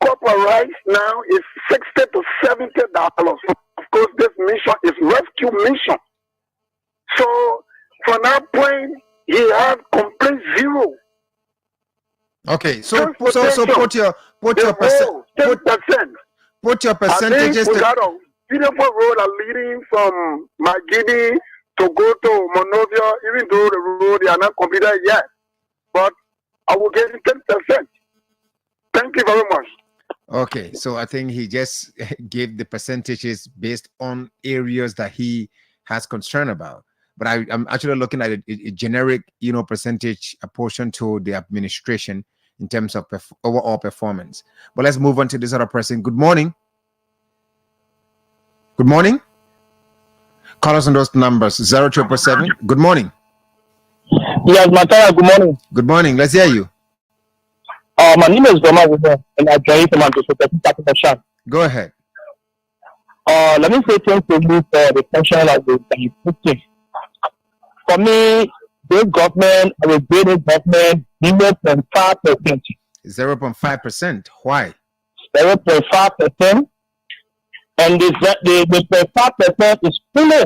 S8: Copper rice now is $60 to $70. Of course, this mission is rescue mission. So, from that point, he has complete zero.
S3: Okay, so put your percentages.
S8: We got a beautiful road leading from Magidi to go to Monrovia, even though the road are not completed yet. But I will get 10%. Thank you very much.
S3: Okay, so I think he just gave the percentages based on areas that he has concern about. But I'm actually looking at a generic, percentage apportion to the administration in terms of overall performance. But let's move on to this other person. Good morning. Good morning. Call us on those numbers 0777. Good morning.
S16: Yes, Matara, good morning.
S3: Good morning. Let's hear you.
S16: My name is Goma Wubo, and I join from Antisocial.
S3: Go ahead.
S16: Let me say thank you for the question that you put in. For me, this government, our greatest government, 0.5%.
S3: 0.5%. Why?
S16: 0.5%. And the 0.5% is fully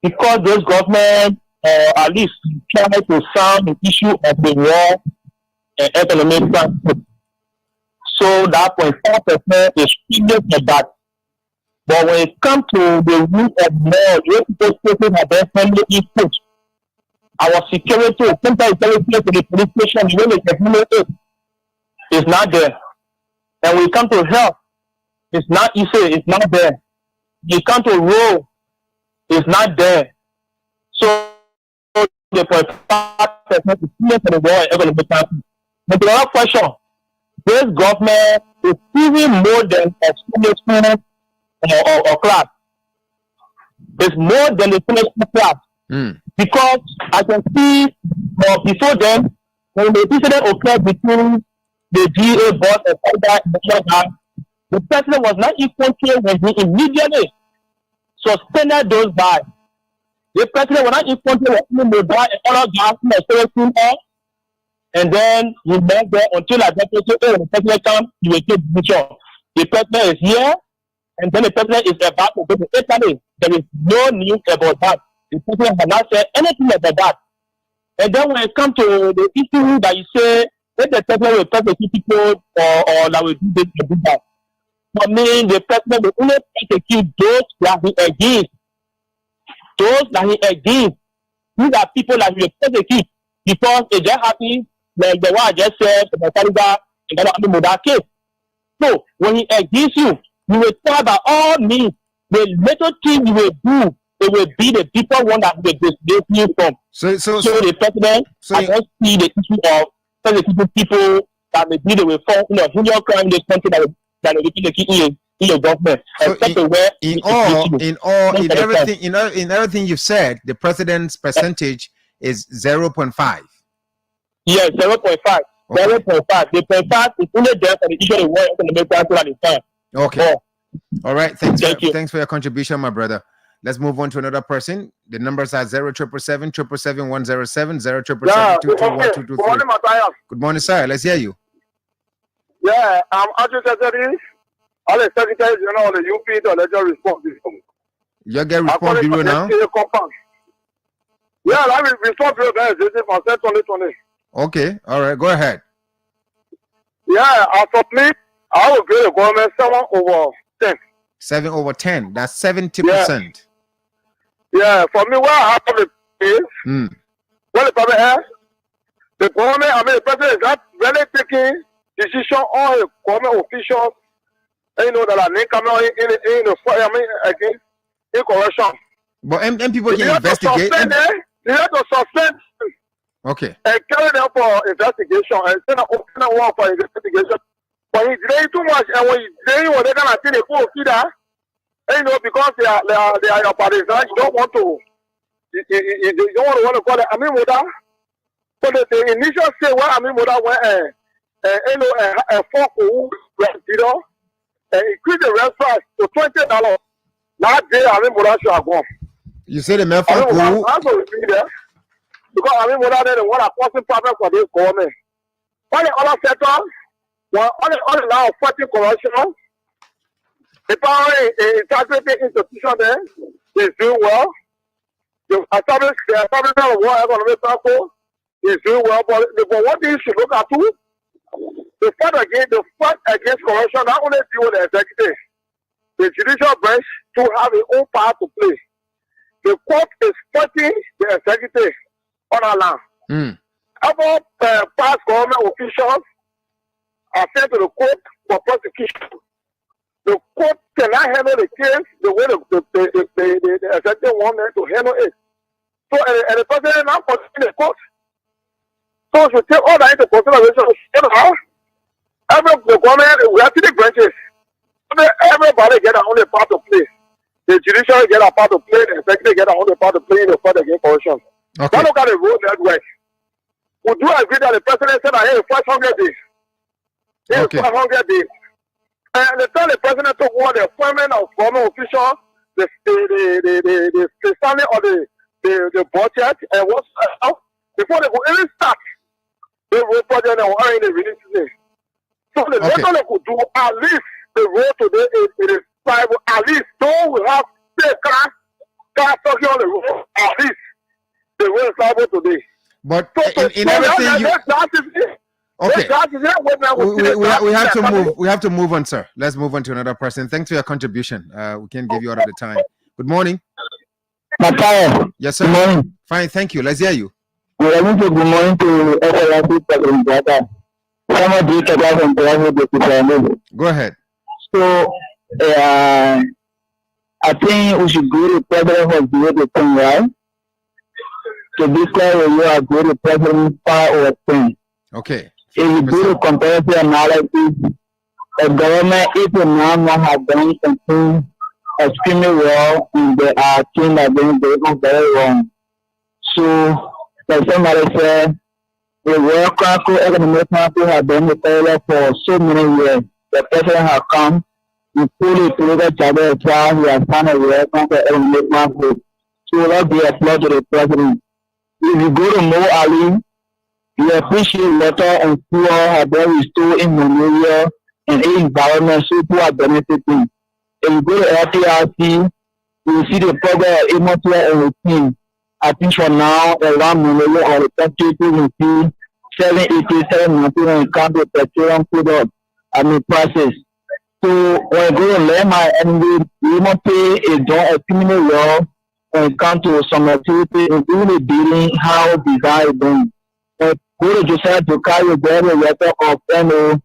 S16: because this government, at least, try to sound the issue of the war and economic transport. So that 0.5% is fully for that. But when it comes to the rule of law, those places have definitely input. Our security, counter-intelligence to the police station, the way the government is not there. And when we come to health, it's not easy, it's not there. We come to road, it's not there. So the 0.5% is fully for the war and economic transport. But the other question, this government is even more than a Sunday school or class. It's more than the Sunday school class. Because I can see before then, when the incident occurred between the GA boss and the president was not influential when he immediately suspended those guys. The president was not influential when the guy and other guys who were and then he met there until the president comes, he will take decision. The president is here, and then the president is about to go to Italy. There is no news about that. The president has not said anything about that. And then when it comes to the issue that you say, if the president will persecute people or that will do this and do that. For me, the president will only persecute those that he against. Those that he against. These are people that he will persecute because they just happy, like the one I just said, the Taliban, and then that case. So when he against you, you will try by all means, the little thing you will do it will be the deeper one that they feel from. So the president, I don't see the issue of persecuting people that maybe they will fall, heinous crime in this country that are looking to keep in the government.
S3: So in everything you've said, the president's percentage is 0.5.
S16: Yes, 0.5. 0.5. The 0.5 is only there for the issue of the war economic council at the time.
S3: Okay. All right. Thanks for your contribution, my brother. Let's move on to another person. The numbers are 0777 107 0221
S11: Good morning, Matthias.
S3: Good morning, sir. Let's hear you.
S11: Yeah, I'm Andrew Secretary. All the secretaries, the UP, the ledger response.
S3: You get response bureau now?
S11: Yeah, I will response bureau there is from 2020.
S3: Okay, all right, go ahead.
S11: Yeah, I submit. I will grade the government 7/10.
S3: 7/10. That's 70%.
S11: Yeah, for me, where I have the is when the problem is, the government, the president is not really taking decision on the government officials, that are coming in corruption.
S3: But people can investigate.
S11: They have to suspend.
S3: Okay.
S11: And carry them for investigation and send an open one for investigation. But he's delaying too much, and when he's delaying, they're gonna see the full feeder. Because they are your partisans, you don't want to. You don't want to call it Amin Moda. So the initial say where Amin Moda went, a fork increase the rent price to $20. That day, Amin Moda should have gone.
S3: You say the man for who?
S11: Because Amin Moda then the one that causing problem for this government. All the other sectors, all the now fighting corruption. The power integrity institution there is doing well. The establishment of World Economic Council is doing well. But what you should look at too, the fight against corruption not only deal with the executive, the judicial branch to have its own part to play. The court is fighting the executive on our land. All past government officials are sent to the court for prosecution. The court cannot handle the case the way the executive want them to handle it. So, and the president now continue the court. So, we take all that into consideration. The government, we have 3 branches. Everybody get their own part to play. The judiciary get a part to play, the executive get their own part to play in the fight against corruption.
S3: Okay.
S11: Now look at the road network. We do agree that the president said that here 500 days. Here 500 days. And the time the president took over the appointment of government officials, the standing of the budget, and what's before they could even start the road project and were in the release season. So the next one they could do, at least the road today is private. At least though we have car talking on the road, at least the road is private today.
S3: But in everything you... Okay. We have to move on, sir. Let's move on to another person. Thanks for your contribution. We can give you all of the time. Good morning.
S16: Matthias.
S3: Yes, sir.
S16: Good morning.
S3: Fine, thank you. Let's hear you.
S16: Good morning to everyone.
S3: Go ahead.
S16: So, I think we should go to president for the thing, right? So this time we are going to president 5/10.
S3: Okay.
S16: If you do the comparative analysis, the government, if the now have done something extremely well, and there are things that are going very wrong. So, like somebody said, the World Economic Council has been the failure for so many years. The president has come, he fully political charter as well, he has found a World Economic Council. So let's be applaud to the president. If you go to Mo Ali, we appreciate water and fuel have been restored in Monrovia and in environment so people are benefiting. If you go to LTRC, you will see the progress of Immature and routine. I think for now, around Monrovia or the country, you will see 787 when it comes to petroleum product prices. So when you go to Lema and Immature is doing extremely well when it comes to some activity, including the building, how design is done. Go to Josiah Boakai, you get a letter of civil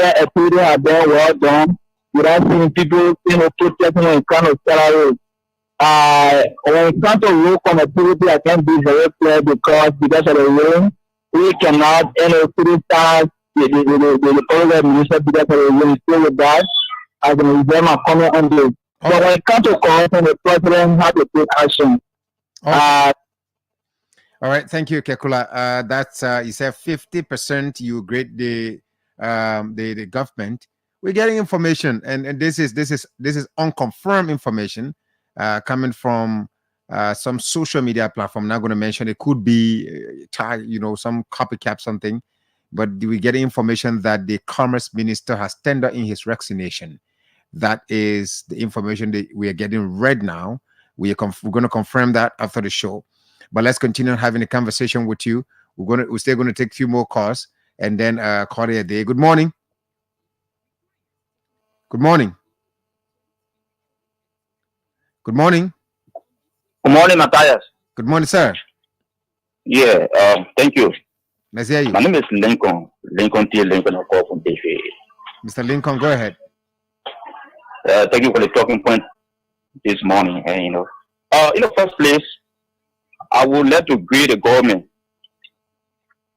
S16: activity have been well done without seeing people protesting in kind of salary. When it comes to road connectivity, I can be very clear because of the rain, we cannot, criticize the program minister because of the rain. Still with that, I can reserve my comment on this. But when it comes to corruption, the president has to take action.
S3: All right, thank you, Kekula. That's you said 50% you grade the government. We're getting information, and this is unconfirmed information coming from some social media platform. I'm not going to mention. It could be some copycat something, but we get information that the commerce minister has tendered in his resignation. That is the information that we are getting right now. We're going to confirm that after the show. But let's continue having a conversation with you. We're still going to take a few more calls and then call it a day. Good morning. Good morning. Good morning.
S16: Good morning, Matthias.
S3: Good morning, sir.
S16: Yeah, thank you.
S3: Let's hear you.
S16: My name is Lincoln. Lincoln T. Lincoln, I call from TV.
S3: Mr. Lincoln, go ahead.
S16: Thank you for the talking point this morning. And in the first place, I would like to grade the government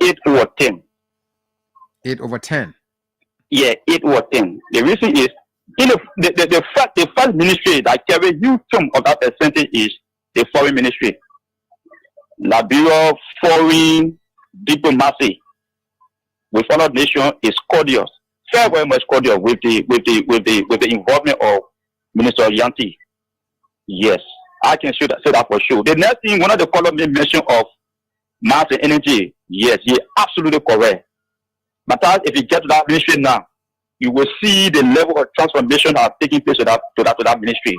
S16: 8 over 10.
S3: 8 over 10.
S16: Yeah, 8 over 10. The reason is the first ministry that carry huge chunk of that percentage is the foreign ministry. Liberia foreign diplomacy with other nations is cordial, very, very much cordial with the involvement of Minister Yanti. Yes, I can say that for sure. The next thing, one of the column mention of mass and energy. Yes, you're absolutely correct. But if you get to that ministry now, you will see the level of transformation that are taking place to that ministry.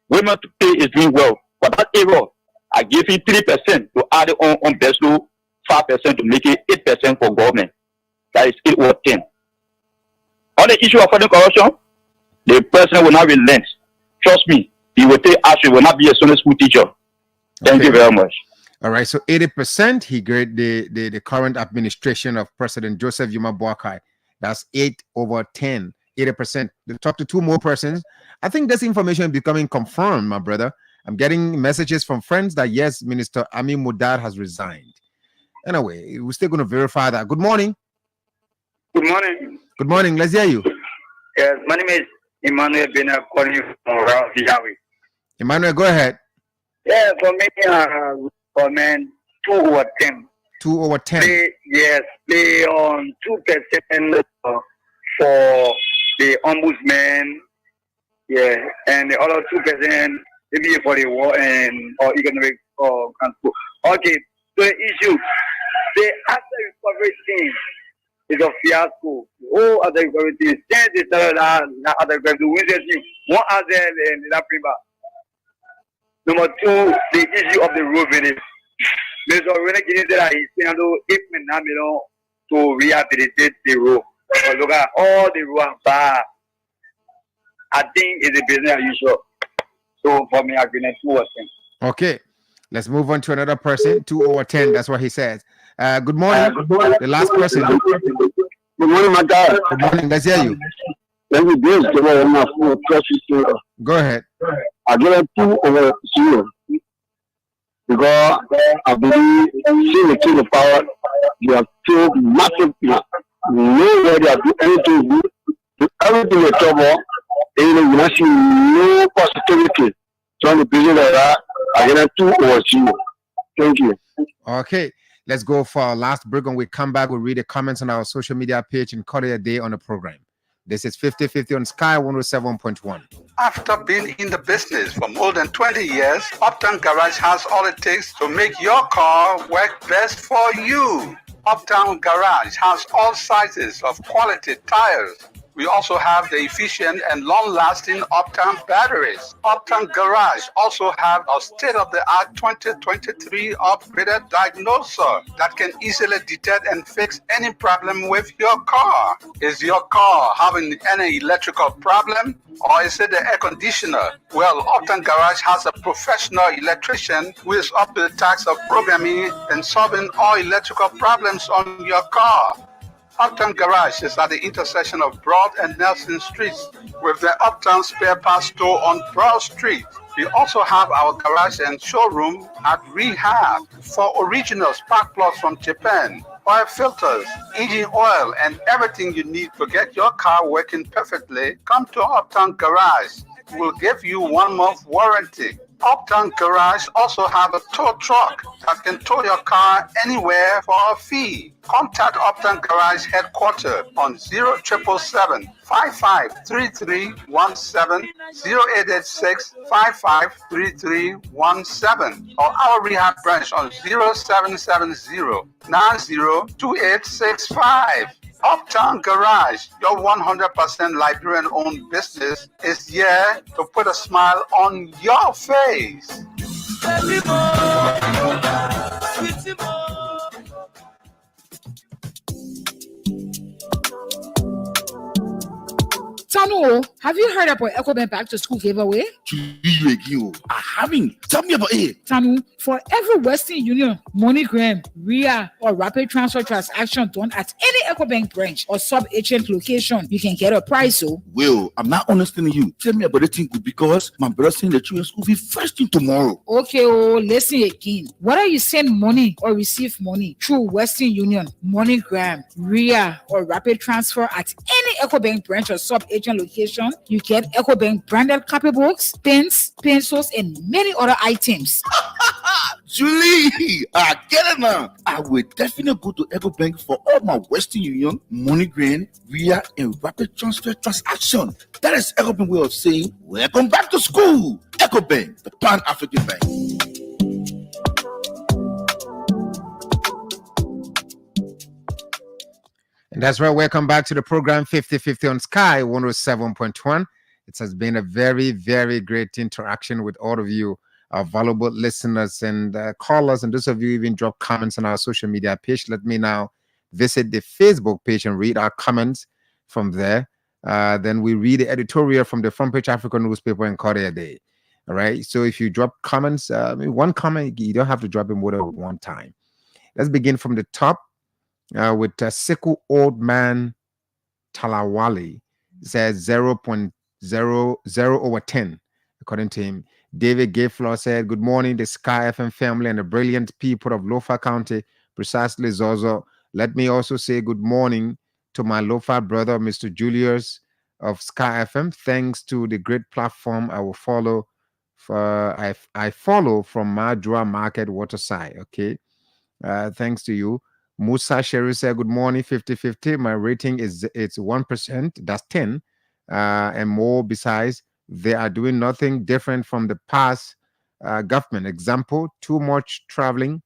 S16: Women to pay is doing well. For that area, I give you 3% to add it on Beslo, 5% to make it 8% for government. That is 8 over 10. On the issue of foreign corruption, the president will not relent. Trust me, he will take action. He will not be a Sunday school teacher. Thank you very much.
S3: All right, so 80% he graded the current administration of President Joseph Boakai. That's 8 over 10, 80%. The top to two more persons. I think this information is becoming confirmed, my brother. I'm getting messages from friends that yes, Minister Ami Mudad has resigned. Anyway, we're still going to verify that. Good morning.
S17: Good morning.
S3: Good morning. Let's hear you.
S17: Yes, my name is Emmanuel Bena calling you from around Zimbabwe.
S3: Emmanuel, go ahead.
S17: Yeah, for me, comment 2 over 10.
S3: 2 over 10.
S17: Play on 2% for the ombudsman. Yeah, and the other 2% maybe for the war and or economic or transport. Okay, so the issue, the after recovery team is a fiasco. Oh, other recovery team, change the other recovery team. One other in that paper. Number 2, the issue of the road building. There's already getting that he's saying to rehabilitate the road. But look at all the roads bad. I think it's a business as usual. So for me, I've been at 2 over 10.
S3: Okay, let's move on to another person. 2 over 10. That's what he says. Good morning. The last person.
S16: Good morning, my guy.
S3: Good morning. Let's hear you.
S16: Let me do
S3: Go ahead.
S16: I give it 2 over 0 because I believe seeing the king of power, you have killed massive people. Nobody has done anything good. Do everything in trouble. You not see no positivity. So on the business of that, I give it 2 over 0. Thank you.
S3: Okay, let's go for our last break. When we come back, we'll read the comments on our social media page and call it a day on the program. This is 50/50 on Sky 107.1.
S4: After being in the business for more than 20 years, Uptown Garage has all it takes to make your car work best for you. Uptown Garage has all sizes of quality tires. We also have the efficient and long-lasting Uptown batteries. Uptown Garage also have a state-of-the-art 2023 upgraded diagnoser that can easily detect and fix any problem with your car. Is your car having any electrical problem, or is it the air conditioner? Well, Uptown Garage has a professional electrician who is up to the task of programming and solving all electrical problems on your car. Uptown Garage is at the intersection of Broad and Nelson Streets with the Uptown Spare Parts Store on Broad Street. We also have our garage and showroom at Rehab for original spark plugs from Japan, oil filters, engine oil, and everything you need to get your car working perfectly. Come to Uptown Garage. We'll give you 1 month warranty. Uptown Garage also have a tow truck that can tow your car anywhere for a fee. Contact Uptown Garage headquarters on 0777 553317, 0886 553317, or our rehab branch on 0770 902865. Uptown Garage, your 100% Liberian-owned business, is here to put a smile on your face.
S1: Tanu, have you heard about EcoBank Back to School giveaway?
S5: I haven't. Tell me about it.
S1: Tanu, for every Western Union, MoneyGram, RIA, or Rapid Transfer transaction done at any EcoBank branch or sub-agent location, you can get a prize.
S5: Will, I'm not understanding you. Tell me about the thing because my brother saying that you school fee first thing tomorrow.
S1: Okay, listen again. Whether you send money or receive money through Western Union, MoneyGram, RIA, or Rapid Transfer at any EcoBank branch or sub-agent location, you get EcoBank branded copybooks, pens, pencils, and many other items.
S5: Julie, I get it now. I will definitely go to EcoBank for all my Western Union, MoneyGram, RIA, and Rapid Transfer transaction. That is EcoBank way of saying, welcome back to school. EcoBank, the Pan-African Bank.
S3: And that's right. Welcome back to the program 50/50 on Sky 107.1. It has been a very, very great interaction with all of you, our valuable listeners and callers. And those of you even drop comments on our social media page. Let me now visit the Facebook page and read our comments from there. Then we read the editorial from the Front Page African newspaper and Korea Day. All right. So if you drop comments, one comment, you don't have to drop it more than one time. Let's begin from the top. With Siku Old Man Talawali says 0.00/10, according to him. David Gayflaw said, good morning, the Sky FM family and the brilliant people of Lofa County, precisely Zozo. Let me also say good morning to my Lofa brother, Mr. Julius of Sky FM. Thanks to the great platform I will follow. I follow from Madra Market Waterside. Okay. Thanks to you. Musa Sherry said, good morning, 50/50. My rating is 1%. That's 10 and more. Besides, they are doing nothing different from the past government. Example, too much traveling,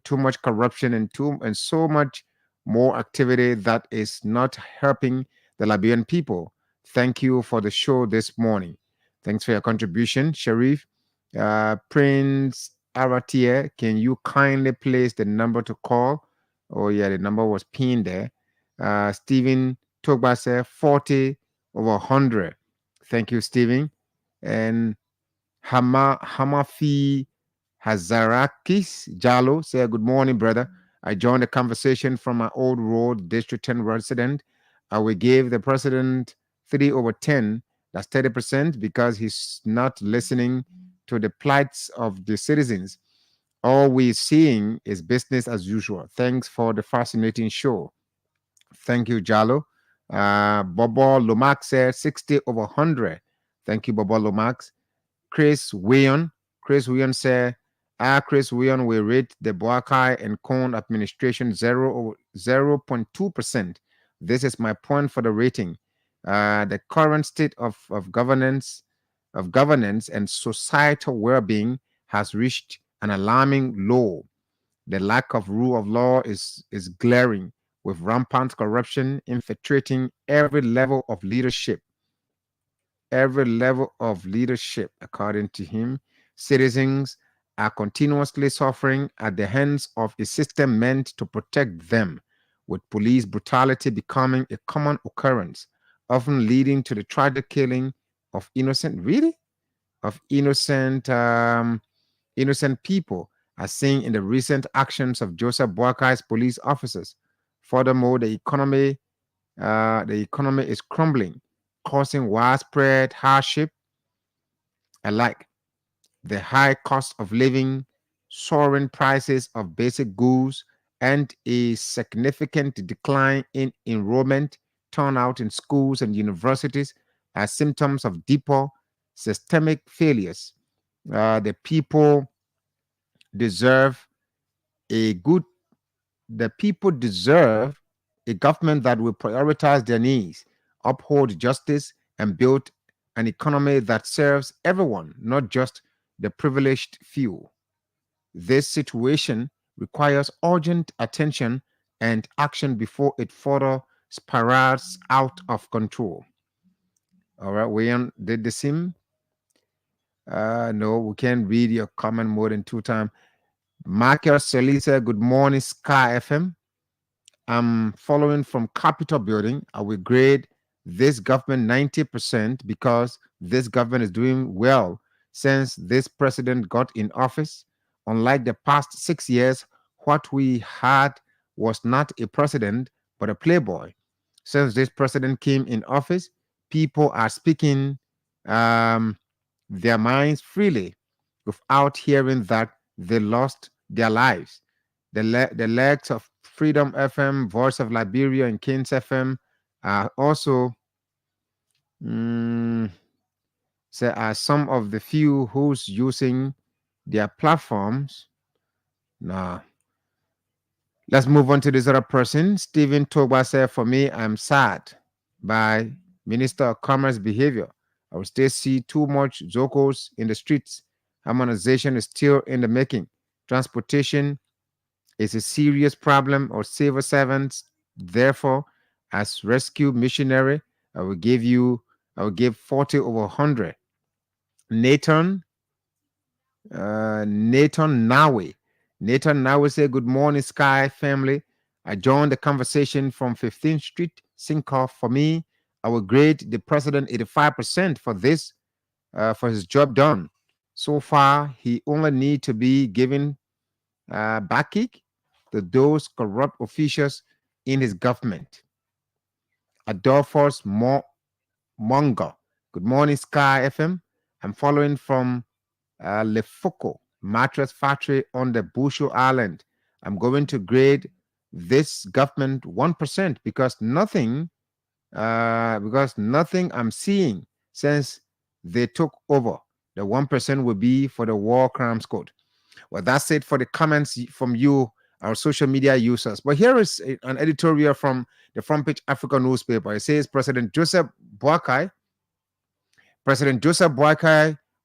S3: too much corruption, and so much more activity that is not helping the Liberian people. Thank you for the show this morning. Thanks for your contribution, Sharif. Prince Aratia, can you kindly place the number to call? Oh, yeah, the number was pinned there. Stephen Togba said 40/100. Thank you, Stephen. And Hamafi Hazarakis Jalo said, good morning, brother. I joined the conversation from my old road District 10 resident. I will give the president 3/10. That's 30% because he's not listening to the plights of the citizens. All we're seeing is business as usual. Thanks for the fascinating show. Thank you, Jalo. Bobo Lomax said 60/100. Thank you, Bobo Lomax. Chris Weon said, Chris Weon will rate the Boakai and Cone administration 0.2%. This is my point for the rating. The current state of governance and societal well-being has reached an alarming low. The lack of rule of law is glaring, with rampant corruption infiltrating every level of leadership. According to him, citizens are continuously suffering at the hands of a system meant to protect them, with police brutality becoming a common occurrence, often leading to the tragic killing of innocent people, as seen in the recent actions of Joseph Boakai's police officers. Furthermore, the economy is crumbling, causing widespread hardship alike. The high cost of living, soaring prices of basic goods, and a significant decline in enrollment, turnout in schools and universities are symptoms of deeper systemic failures. The people deserve a good, the people deserve a government that will prioritize their needs, uphold justice, and build an economy that serves everyone, not just the privileged few. This situation requires urgent attention and action before it further spirals out of control. All right, William, did the same? No, we can't read your comment more than 2 times. Marcus Selisa, good morning, Sky FM. I'm following from Capitol Building. I will grade this government 90% because this government is doing well since this president got in office. Unlike the past 6 years, what we had was not a president, but a playboy. Since this president came in office, people are speaking their minds freely without hearing that they lost their lives. The legs of Freedom FM, Voice of Liberia, and Kings FM are also are some of the few who's using their platforms. Now, let's move on to this other person. Stephen Toba said, for me, I'm sad by Minister of Commerce behavior. I will still see too much Zokos in the streets. Harmonization is still in the making. Transportation is a serious problem or civil servants. Therefore, as rescue missionary, I will give 40 over 100. Nathan Nawe. Nathan Nawe say, good morning, Sky family. I joined the conversation from 15th Street, Sinkoff. For me, I will grade the president 85% for this, for his job done. So far, he only need to be given back kick to those corrupt officials in his government. Adolphus Mongo. Good morning, Sky FM. I'm following from Lefoco Mattress Factory on the Bushu Island. I'm going to grade this government 1% because nothing I'm seeing since they took over. The 1% will be for the War Crimes Code. Well, that's it for the comments from you, our social media users. But here is an editorial from the Front Page Africa newspaper. It says President Joseph Boakai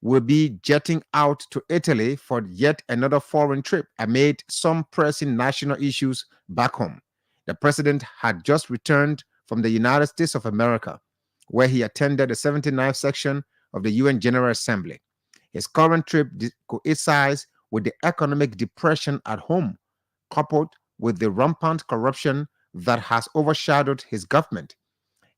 S3: will be jetting out to Italy for yet another foreign trip amid some pressing national issues back home. The president had just returned from the United States of America, where he attended the 79th section of the UN General Assembly. His current trip coincides with the economic depression at home, coupled with the rampant corruption that has overshadowed his government.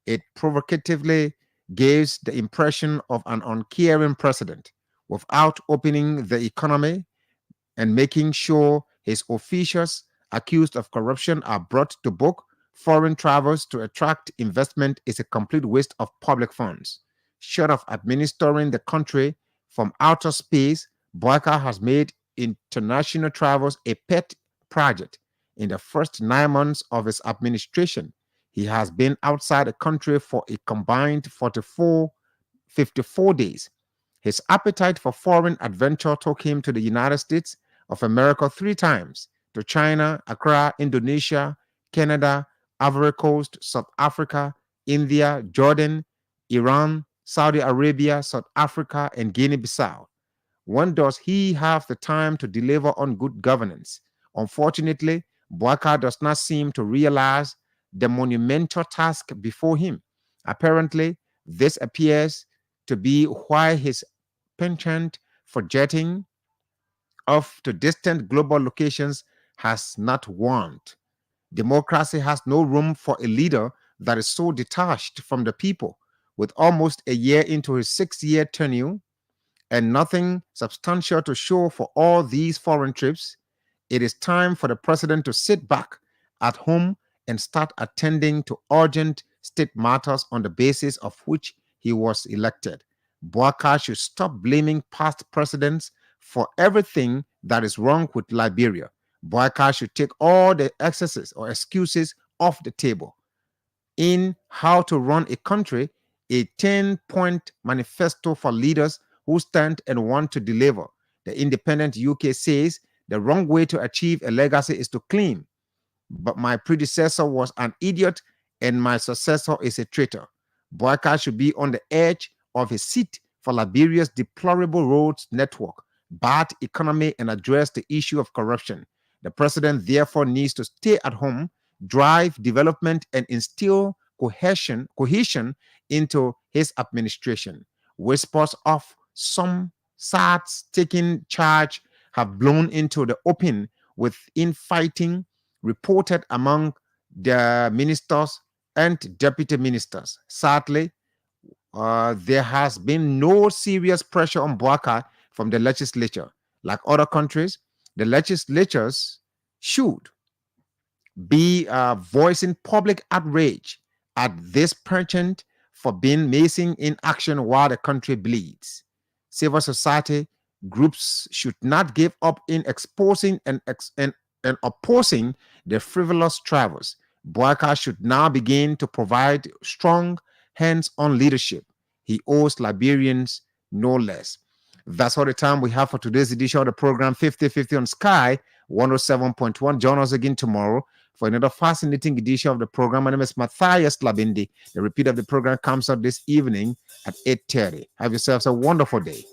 S3: It provocatively gives the impression of an uncaring president without opening the economy and making sure his officials accused of corruption are brought to book. Foreign travels to attract investment is a complete waste of public funds. Short of administering the country from outer space, Boakai has made international travels a pet project. In the first 9 months of his administration, he has been outside the country for a combined 54 days. His appetite for foreign adventure took him to the United States of America 3 times, to China, Accra, Indonesia, Canada, Ivory Coast, South Africa, India, Jordan, Iran, Saudi Arabia, South Africa, and Guinea-Bissau. When does he have the time to deliver on good governance? Unfortunately, Boakai does not seem to realize the monumental task before him. Apparently, this appears to be why his penchant for jetting off to distant global locations has not warmed. Democracy has no room for a leader that is so detached from the people. With almost a year into his 6-year tenure and nothing substantial to show for all these foreign trips, it is time for the president to sit back at home and start attending to urgent state matters on the basis of which he was elected. Boakai should stop blaming past presidents for everything that is wrong with Liberia. Boakai should take all the excesses or excuses off the table. In How to Run a Country, a 10-point manifesto for leaders who stand and want to deliver, the Independent UK says the wrong way to achieve a legacy is to claim, but my predecessor was an idiot and my successor is a traitor. Boakai should be on the edge of his seat for Liberia's deplorable roads network, bad economy, and address the issue of corruption. The president therefore needs to stay at home, drive development, and instill cohesion into his administration. Whispers of some SARS taking charge have blown into the open, with infighting reported among the ministers and deputy ministers. Sadly, there has been no serious pressure on Boakai from the legislature. Like other countries, the legislatures should be voicing public outrage at this president for being missing in action while the country bleeds. Civil society groups should not give up in exposing and opposing the frivolous travels. Boakai should now begin to provide strong hands-on leadership. He owes Liberians no less. That's all the time we have for today's edition of the program 50/50 on Sky 107.1. Join us again tomorrow for another fascinating edition of the program. My name is Matthias Labindi. The repeat of the program comes out this evening at 8:30. Have yourselves a wonderful day.